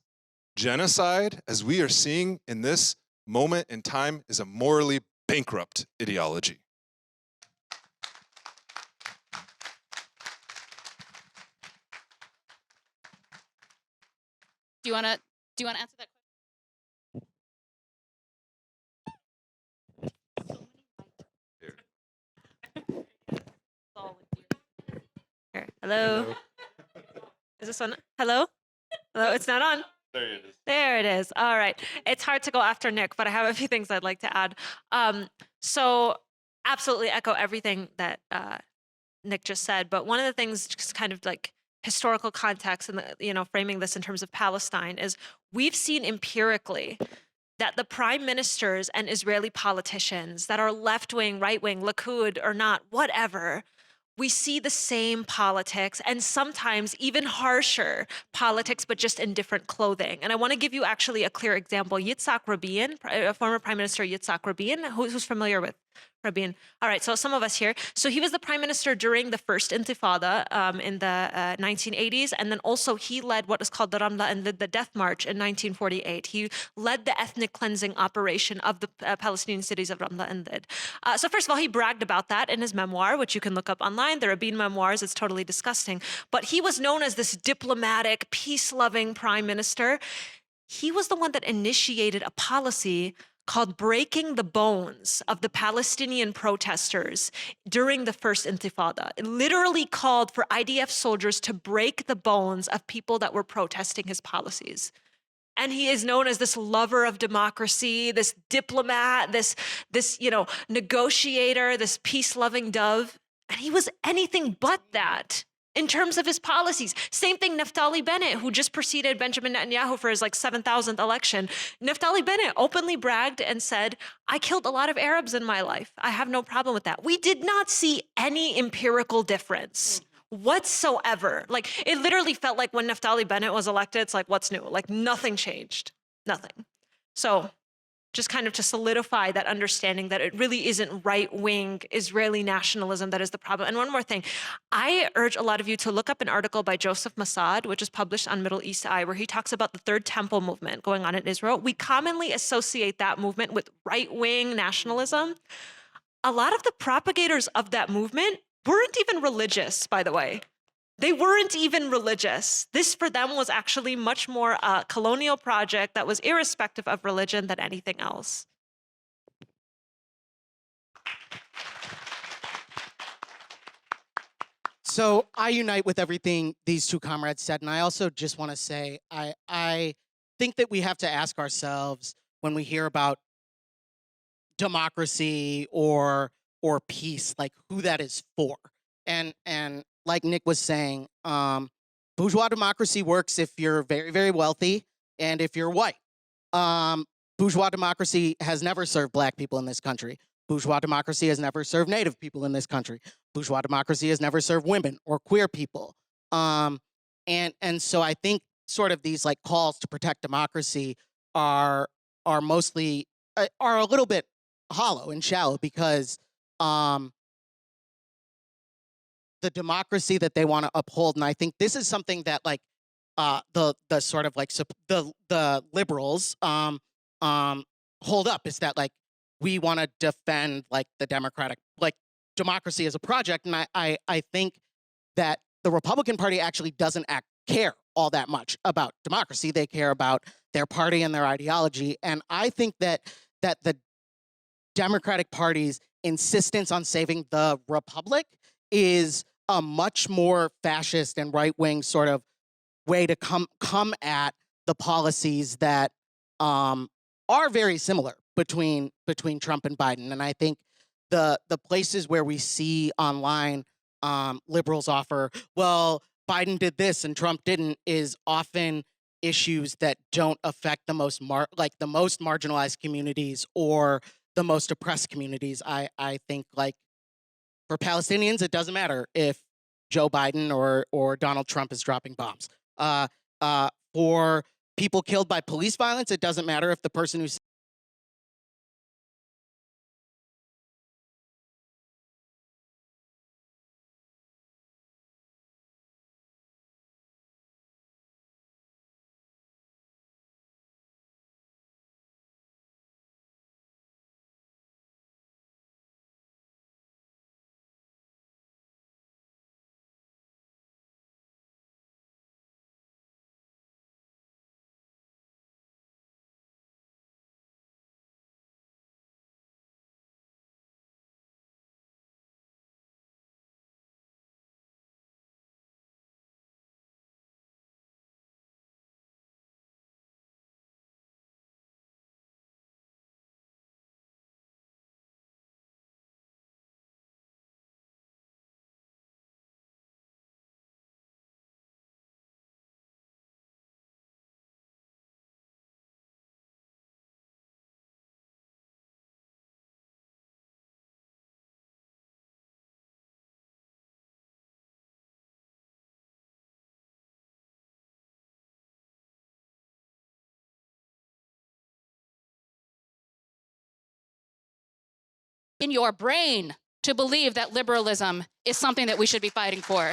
genocide, as we are seeing in this moment in time, is a morally bankrupt ideology. Do you want to answer that Here. Hello. Is this one? Hello? Hello, it's not on. There it is. There it is. All right. It's hard to go after Nick, but I have a few things I'd like to add. So absolutely echo everything that Nick just said. But one of the things, just kind of like historical context and framing this in terms of Palestine, is we've seen empirically that the prime ministers and Israeli politicians that are left-wing, right-wing, Likud or not, whatever, we see the same politics and sometimes even harsher politics, but just in different clothing. And I want to give you actually a clear example. Yitzhak Rabin, former Prime Minister Yitzhak Rabin, who's familiar with Rabin? All right, so some of us here. So he was the prime minister during the first Intifada in the 1980s, and then also he led what is called the Ramla and the Death March in 1948. He led the ethnic cleansing operation of the Palestinian cities of Ramla and Lid. So first of all, he bragged about that in his memoir, which you can look up online, the Rabin Memoirs. It's totally disgusting. But he was known as this diplomatic, peace-loving prime minister. He was the one that initiated a policy called breaking the bones of the Palestinian protesters during the first Intifada. It literally called for IDF soldiers to break the bones of people that were protesting his policies. And he is known as this lover of democracy, this diplomat, this negotiator, this peace-loving dove. And he was anything but that in terms of his policies. Same thing, Naftali Bennett, who just preceded Benjamin Netanyahu for his 7,000th election. Naftali Bennett openly bragged and said, I killed a lot of Arabs in my life. I have no problem with that. We did not see any empirical difference whatsoever. It literally felt like when Naftali Bennett was elected, it's like, what's new? Nothing changed, nothing. So just kind of to solidify that understanding that it really isn't right-wing Israeli nationalism that is the problem. And one more thing, I urge a lot of you to look up an article by Joseph Massad, which is published on Middle East Eye, where he talks about the Third Temple movement going on in Israel. We commonly associate that movement with right-wing nationalism. A lot of the propagators of that movement weren't even religious, by the way. They weren't even religious. This for them was actually much more a colonial project that was irrespective of religion than anything else. So I unite with everything these two comrades said, and I also just want to say I think that we have to ask ourselves when we hear about democracy or peace, who that is for. And like Nick was saying, bourgeois democracy works if you're very, very wealthy and if you're white. Bourgeois democracy has never served black people in this country. Bourgeois democracy has never served Native people in this country. Bourgeois democracy has never served women or queer people. And so I think sort of these calls to protect democracy are mostly are a little bit hollow and shallow because the democracy that they want to uphold, and I think this is something that the sort of the liberals hold up, is that we want to defend the democratic democracy as a project, and I think that the Republican Party actually doesn't care all that much about democracy. They care about their party and their ideology, and I think that the Democratic Party's insistence on saving the republic is a much more fascist and right-wing sort of way to come at the policies that are very similar between Trump and Biden. And I think the places where we see online liberals offer, well, Biden did this and Trump didn't, is often issues that don't affect the most the most marginalized communities or the most oppressed communities. I think like for Palestinians, it doesn't matter if Joe Biden or Donald Trump is dropping bombs. For people killed by police violence, it doesn't matter if the person who's in your brain to believe that liberalism is something that we should be fighting for.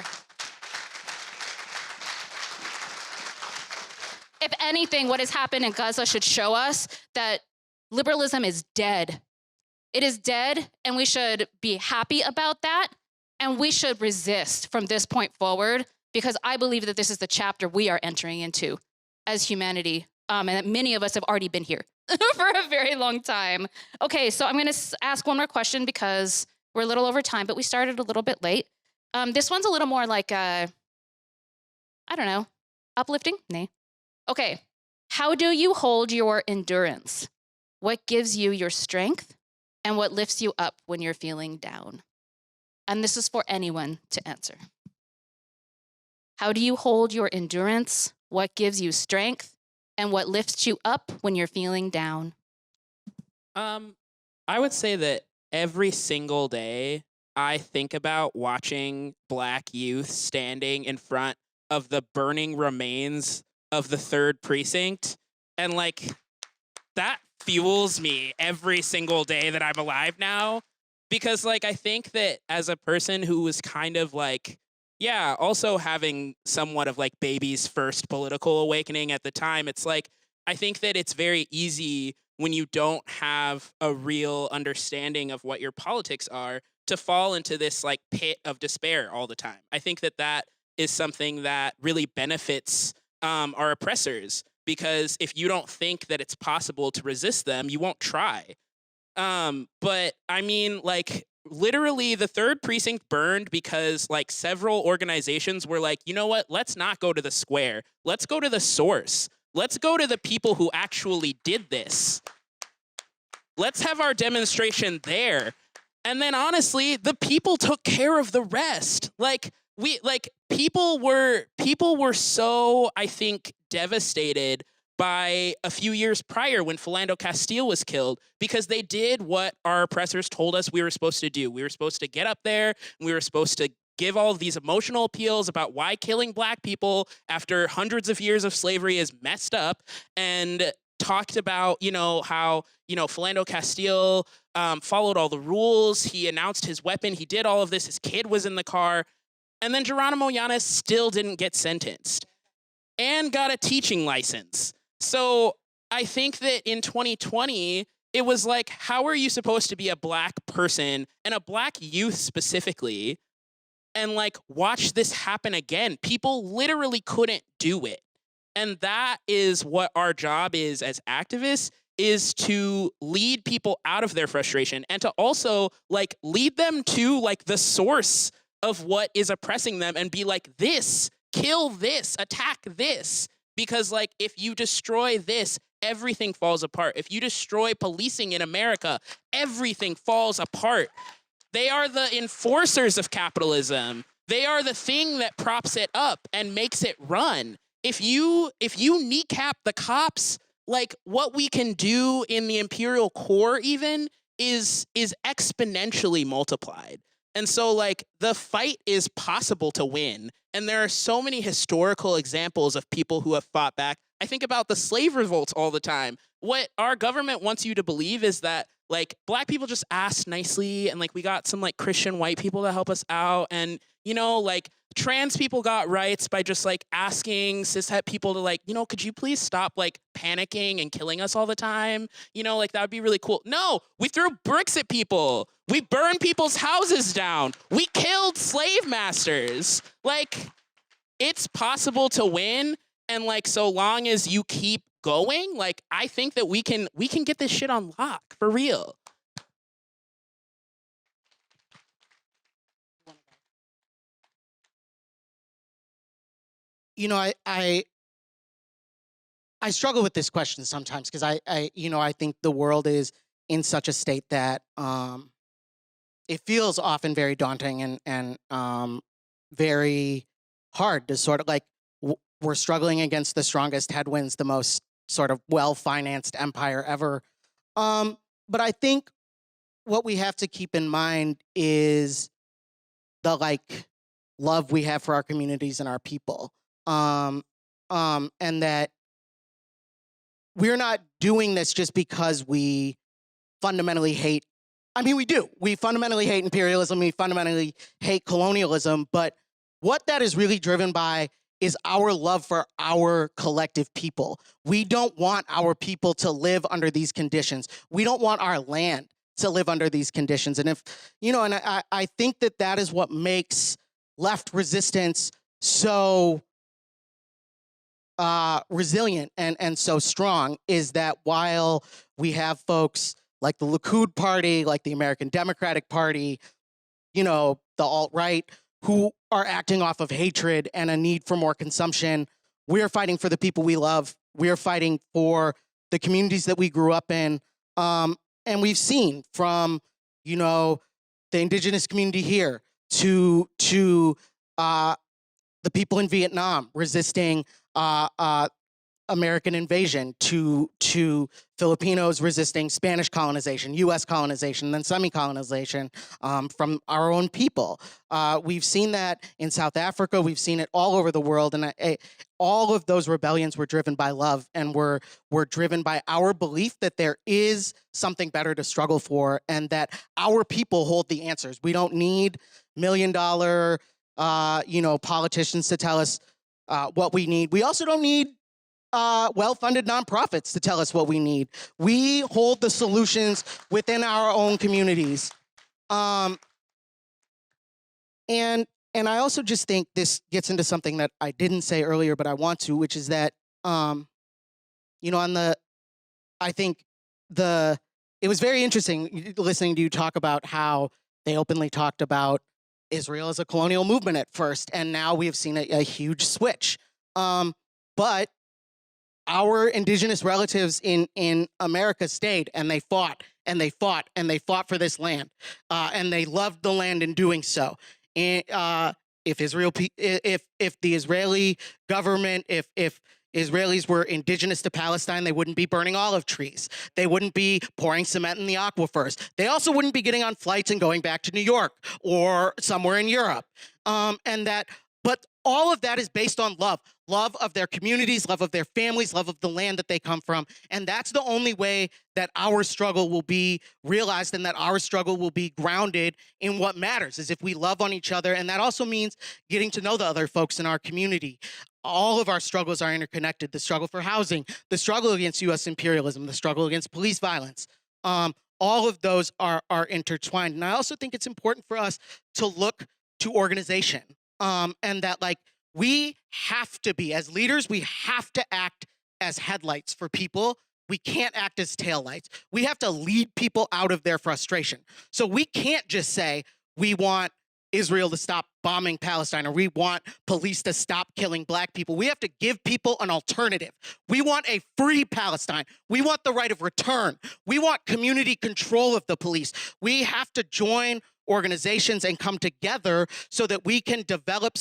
If anything, what has happened in Gaza should show us that liberalism is dead. It is dead, and we should be happy about that, and we should resist from this point forward, because I believe that this is the chapter we are entering into as humanity, and that many of us have already been here for a very long time. Okay, so I'm going to ask one more question because we're a little over time, but we started a little bit late. This one's a little more like, I don't know, uplifting? Nay. Okay, how do you hold your endurance? What gives you your strength? And what lifts you up when you're feeling down? And this is for anyone to answer. How do you hold your endurance? What gives you strength? And what lifts you up when you're feeling down? I would say that every single day I think about watching Black youth standing in front of the burning remains of the 3rd precinct, and like that fuels me every single day that I'm alive now, because like I think that as a person who was kind of like, yeah, also having somewhat of like baby's first political awakening at the time, it's like I think that it's very easy when you don't have a real understanding of what your politics are to fall into this like pit of despair all the time. I think that that is something that really benefits our oppressors, because if you don't think that it's possible to resist them, you won't try. But I mean, like, literally the 3rd precinct burned because like several organizations were like, you know what, let's not go to the square. Let's go to the source. Let's go to the people who actually did this. Let's have our demonstration there. And then honestly, the people took care of the rest. People were so, I think, devastated by a few years prior when Philando Castile was killed, because they did what our oppressors told us we were supposed to do. We were supposed to get up there, and we were supposed to give all of these emotional appeals about why killing Black people after hundreds of years of slavery is messed up, and talked about, how, Philando Castile followed all the rules. He announced his weapon. He did all of this. His kid was in the car. And then Geronimo Yanez still didn't get sentenced and got a teaching license. So I think that in 2020, it was like, how are you supposed to be a Black person and a Black youth specifically and like watch this happen again? People literally couldn't do it. And that is what our job is as activists, is to lead people out of their frustration and to also like lead them to like the source of what is oppressing them and be like, this, kill this, attack this. Because like, if you destroy this, everything falls apart. If you destroy policing in America, everything falls apart. They are the enforcers of capitalism. They are the thing that props it up and makes it run. if you kneecap the cops, like what we can do in the imperial core even is exponentially multiplied. And so like the fight is possible to win. And there are so many historical examples of people who have fought back. I think about the slave revolts all the time. What our government wants you to believe is that like black people just asked nicely and like we got some like Christian white people to help us out, and you know like trans people got rights by just like asking cishet people to like, you know, could you please stop like panicking and killing us all the time? You know, like that would be really cool. No, we threw bricks at people. We burned people's houses down. We killed slave masters. Like it's possible to win, and like so long as you keep going, like I think that we can get this shit on lock for real. You know, I struggle with this question sometimes because I think the world is in such a state that it feels often very daunting and very hard to sort of like we're struggling against the strongest headwinds, the most sort of well-financed empire ever. But I think what we have to keep in mind is the like love we have for our communities and our people. And that we're not doing this just because we fundamentally hate. I mean, we do. We fundamentally hate imperialism. We fundamentally hate colonialism. But what that is really driven by is our love for our collective people. We don't want our people to live under these conditions. We don't want our land to live under these conditions. And if, you know, and I think that that is what makes left resistance so resilient and so strong, is that while we have folks like the Likud Party, like the American Democratic Party, you know, the alt-right, who are acting off of hatred and a need for more consumption, we're fighting for the people we love. We're fighting for the communities that we grew up in. And we've seen from, you know, the indigenous community here to the people in Vietnam resisting American invasion, to Filipinos resisting Spanish colonization, U.S. colonization, then semi-colonization from our own people. We've seen that in South Africa. We've seen it all over the world, and all of those rebellions were driven by love, and were driven by our belief that there is something better to struggle for, and that our people hold the answers. We don't need $1 million, you know, politicians to tell us what we need. We also don't need well-funded nonprofits to tell us what we need. We hold the solutions within our own communities. And I also just think this gets into something that I didn't say earlier, but I want to, which is that, you know, I think it was very interesting listening to you talk about how they openly talked about Israel as a colonial movement at first, and now we have seen a huge switch. But our indigenous relatives in America stayed, and they fought, and they fought, and they fought for this land, and they loved the land in doing so. And if the Israeli government, if Israelis were indigenous to Palestine, they wouldn't be burning olive trees. They wouldn't be pouring cement in the aquifers. They also wouldn't be getting on flights and going back to New York or somewhere in Europe. But all of that is based on love of their communities, love of their families, love of the land that they come from. And that's the only way that our struggle will be realized, and that our struggle will be grounded in what matters, is if we love on each other. And that also means getting to know the other folks in our community. All of our struggles are interconnected. The struggle for housing, the struggle against U.S. imperialism, the struggle against police violence. All of those are intertwined. And I also think it's important for us to look to organization. And that, like, we have to be, as leaders, we have to act as headlights for people. We can't act as taillights. We have to lead people out of their frustration. So we can't just say we want Israel to stop bombing Palestine, or we want police to stop killing black people. We have to give people an alternative. We want a free Palestine. We want the right of return. We want community control of the police. We have to join organizations and come together so that we can develop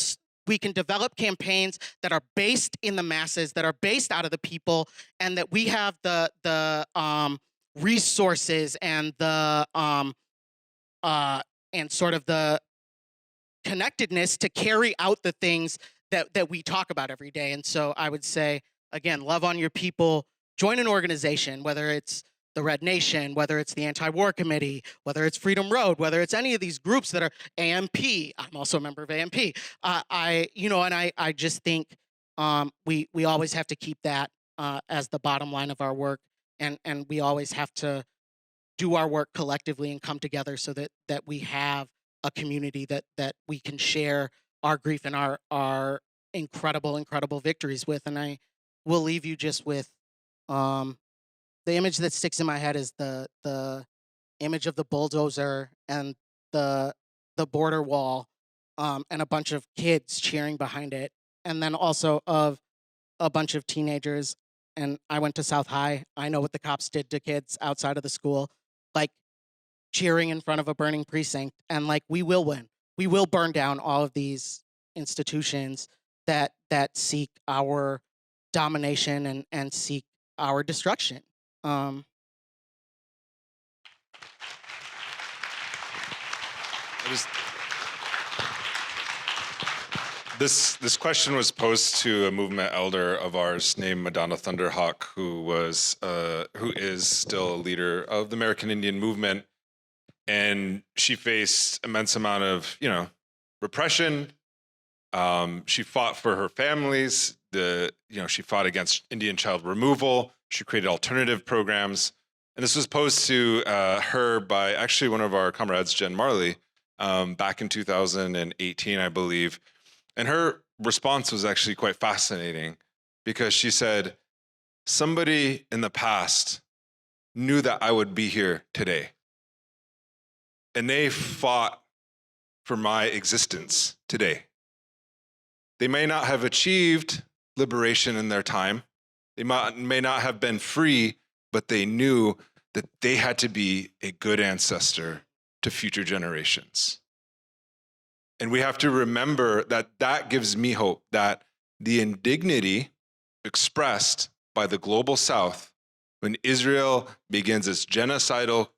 we can develop campaigns that are based in the masses, that are based out of the people, and that we have the resources and the and sort of the connectedness to carry out the things that we talk about every day. And so I would say, again, love on your people, join an organization, whether it's the Red Nation, whether it's the Anti-War Committee, whether it's Freedom Road, whether it's any of these groups that are AMP. I'm also a member of AMP. I just think we always have to keep that as the bottom line of our work, and we always have to do our work collectively and come together so that we have a community that we can share our grief and our incredible victories with. And I will leave you just with the image that sticks in my head is the image of the bulldozer and the border wall, and a bunch of kids cheering behind it, and then also of a bunch of teenagers. And I went to South High. I know what the cops did to kids outside of the school, like cheering in front of a burning precinct. And like, we will win. We will burn down all of these institutions that seek our domination and seek our destruction. This question was posed to a movement elder of ours named Dionne-Thunder, who is still a leader of the American Indian movement, and she faced immense amount of repression. She fought for her families. She fought against Indian child removal. She created alternative programs, and this was posed to her by actually one of our comrades, Jen Marley, back in 2018, I believe. And her response was actually quite fascinating, because she said, somebody in the past knew that I would be here today, and they fought for my existence today. They may not have achieved liberation in their time. They may not have been free, but they knew that they had to be a good ancestor to future generations. And we have to remember that gives me hope, that the indignity expressed by the global South when Israel begins its genocidal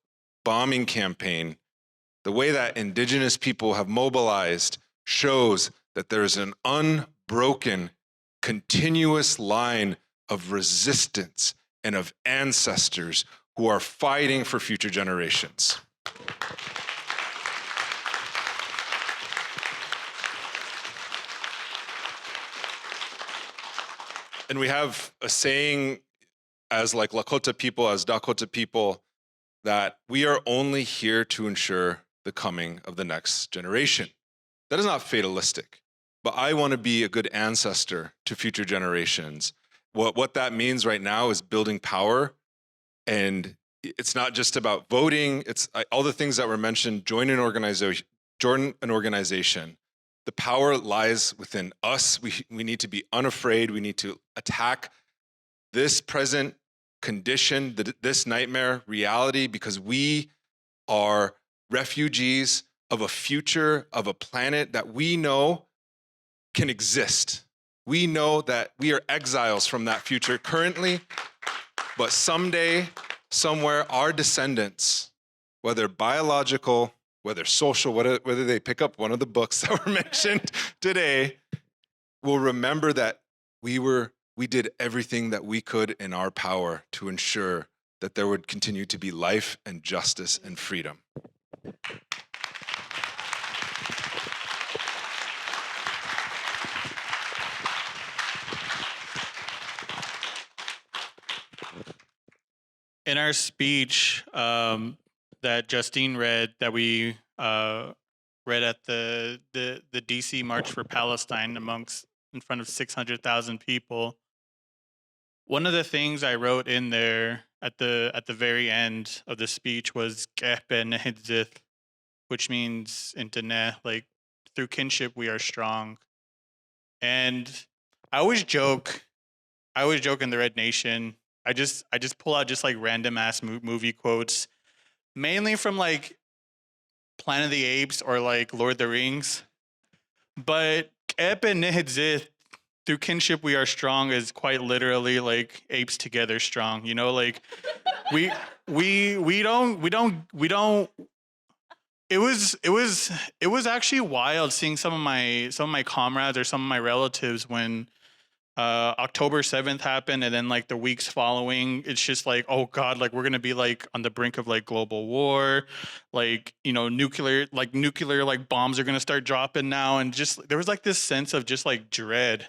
bombing campaign, the way that indigenous people have mobilized shows that there is an unbroken, continuous line of resistance and of ancestors who are fighting for future generations. And we have a saying as like Lakota people, as Dakota people, that we are only here to ensure the coming of the next generation. That is not fatalistic, but I want to be a good ancestor to future generations. What that means right now is building power, and it's not just about voting. It's all the things that were mentioned. Join an organization. The power lies within us. We need to be unafraid. We need to attack this present condition, this nightmare reality, because we are refugees of a future, of a planet that we know can exist. We know that we are exiles from that future currently, but someday, somewhere, our descendants, whether biological, whether social, whether they pick up one of the books that were mentioned today, will remember that we did everything that we could in our power to ensure that there would continue to be life and justice and freedom. In our speech that Justine read, that we read at the DC March for Palestine in front of 600,000 people, one of the things I wrote in there at the very end of the speech was "Kehbe which means in Dene, like through kinship we are strong. And I always joke in the Red Nation. I just pull out just like random ass movie quotes, mainly from like Planet of the Apes or like Lord of the Rings. But Epe nehedzith, through kinship we are strong is quite literally like apes together strong. You know, like we don't. It was actually wild seeing some of my comrades or some of my relatives when October 7th happened, and then like the weeks following, it's just like, oh God, like we're gonna be like on the brink of like global war, like, you know, nuclear like bombs are gonna start dropping now, and just there was like this sense of just like dread.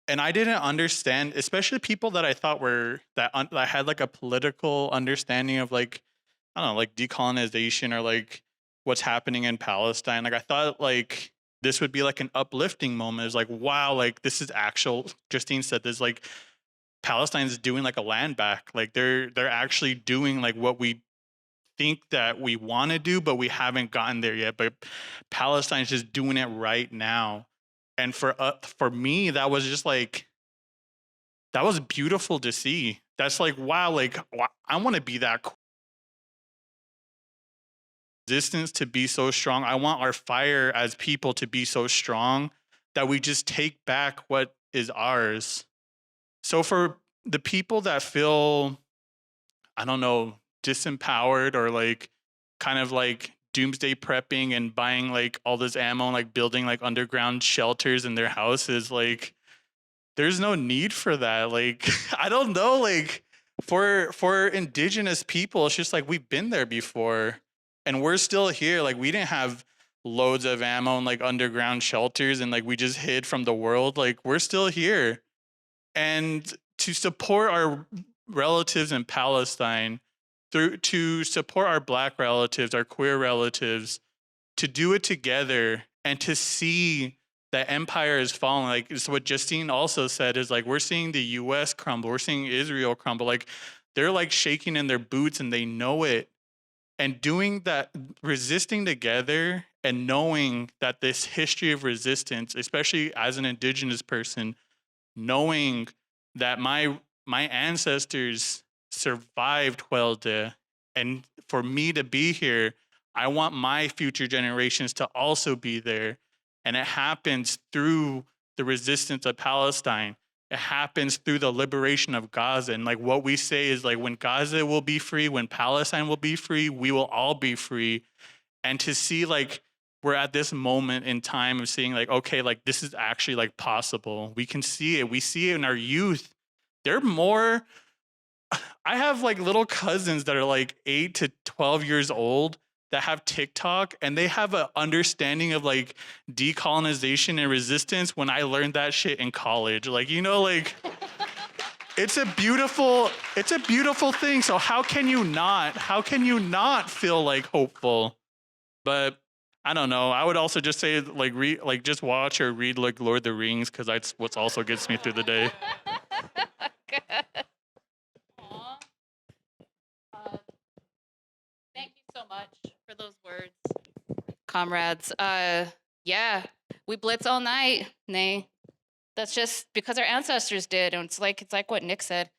And I didn't understand, especially people that I thought were that had like a political understanding of like, I don't know, like decolonization or like what's happening in Palestine. Like I thought like this would be like an uplifting moment. It's like, wow, like this is actual. Justine said this, like Palestine's doing like a land back. Like they're actually doing like what we think that we want to do, but we haven't gotten there yet. But Palestine's just doing it right now. And for me, that was just like, that was beautiful to see. That's like, wow, like I want to be that cool. Resistance to be so strong. I want our fire as people to be so strong that we just take back what is ours. So for the people that feel, I don't know, disempowered or like kind of like doomsday prepping and buying like all this ammo and like building like underground shelters in their houses, like there's no need for that. Like I don't know, like for indigenous people, it's just like we've been there before. And we're still here. Like we didn't have loads of ammo and like underground shelters and like we just hid from the world. Like we're still here. And to support our relatives in Palestine, to support our Black relatives, our queer relatives, to do it together and to see that empire is falling. Like it's what Justine also said is like, we're seeing the US crumble. We're seeing Israel crumble. Like they're like shaking in their boots and they know it. And doing that, resisting together and knowing that this history of resistance, especially as an indigenous person, knowing that my ancestors survived Huelde, and for me to be here, I want my future generations to also be there. And it happens through the resistance of Palestine. It happens through the liberation of Gaza. And like what we say is like when Gaza will be free, when Palestine will be free, we will all be free. And to see like we're at this moment in time of seeing like, okay, like this is actually like possible. We can see it. We see it in our youth. They're more, I have like little cousins that are like 8 to 12 years old that have TikTok, and they have an understanding of like decolonization and resistance when I learned that shit in college. Like, you know, like it's a beautiful thing. So how can you not feel like hopeful? But I don't know. I would also just say like just watch or read like Lord of the Rings, because that's what also gets me through the day. Thank you so much for those words, comrades. Yeah, we blitz all night, Nay. That's just because our ancestors did, and it's like what Nick said.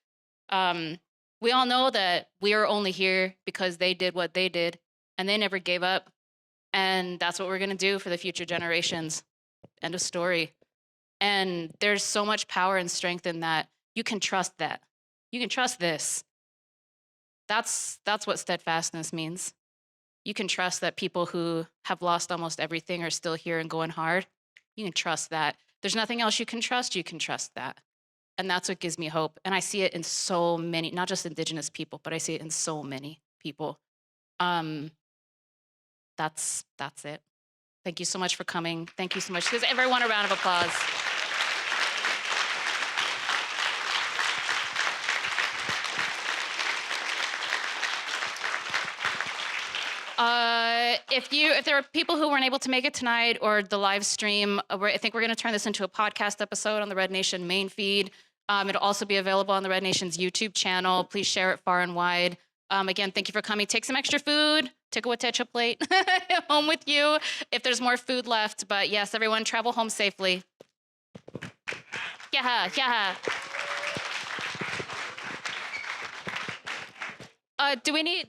We all know that we are only here because they did what they did, and they never gave up. And that's what we're gonna do for the future generations. End of story. And there's so much power and strength in that. You can trust that. You can trust this. That's what steadfastness means. You can trust that people who have lost almost everything are still here and going hard. You can trust that. There's nothing else you can trust that. And that's what gives me hope. And I see it in so many, not just Indigenous people, but I see it in so many people. That's it. Thank you so much for coming. Thank you so much. Give everyone a round of applause. If there are people who weren't able to make it tonight or the live stream, I think we're going to turn this into a podcast episode on the Red Nation main feed. It'll also be available on the Red Nation's YouTube channel. Please share it far and wide. Again, thank you for coming. Take some extra food. Take a watecha plate home with you if there's more food left. But yes, everyone, travel home safely. Yeah. Do we need...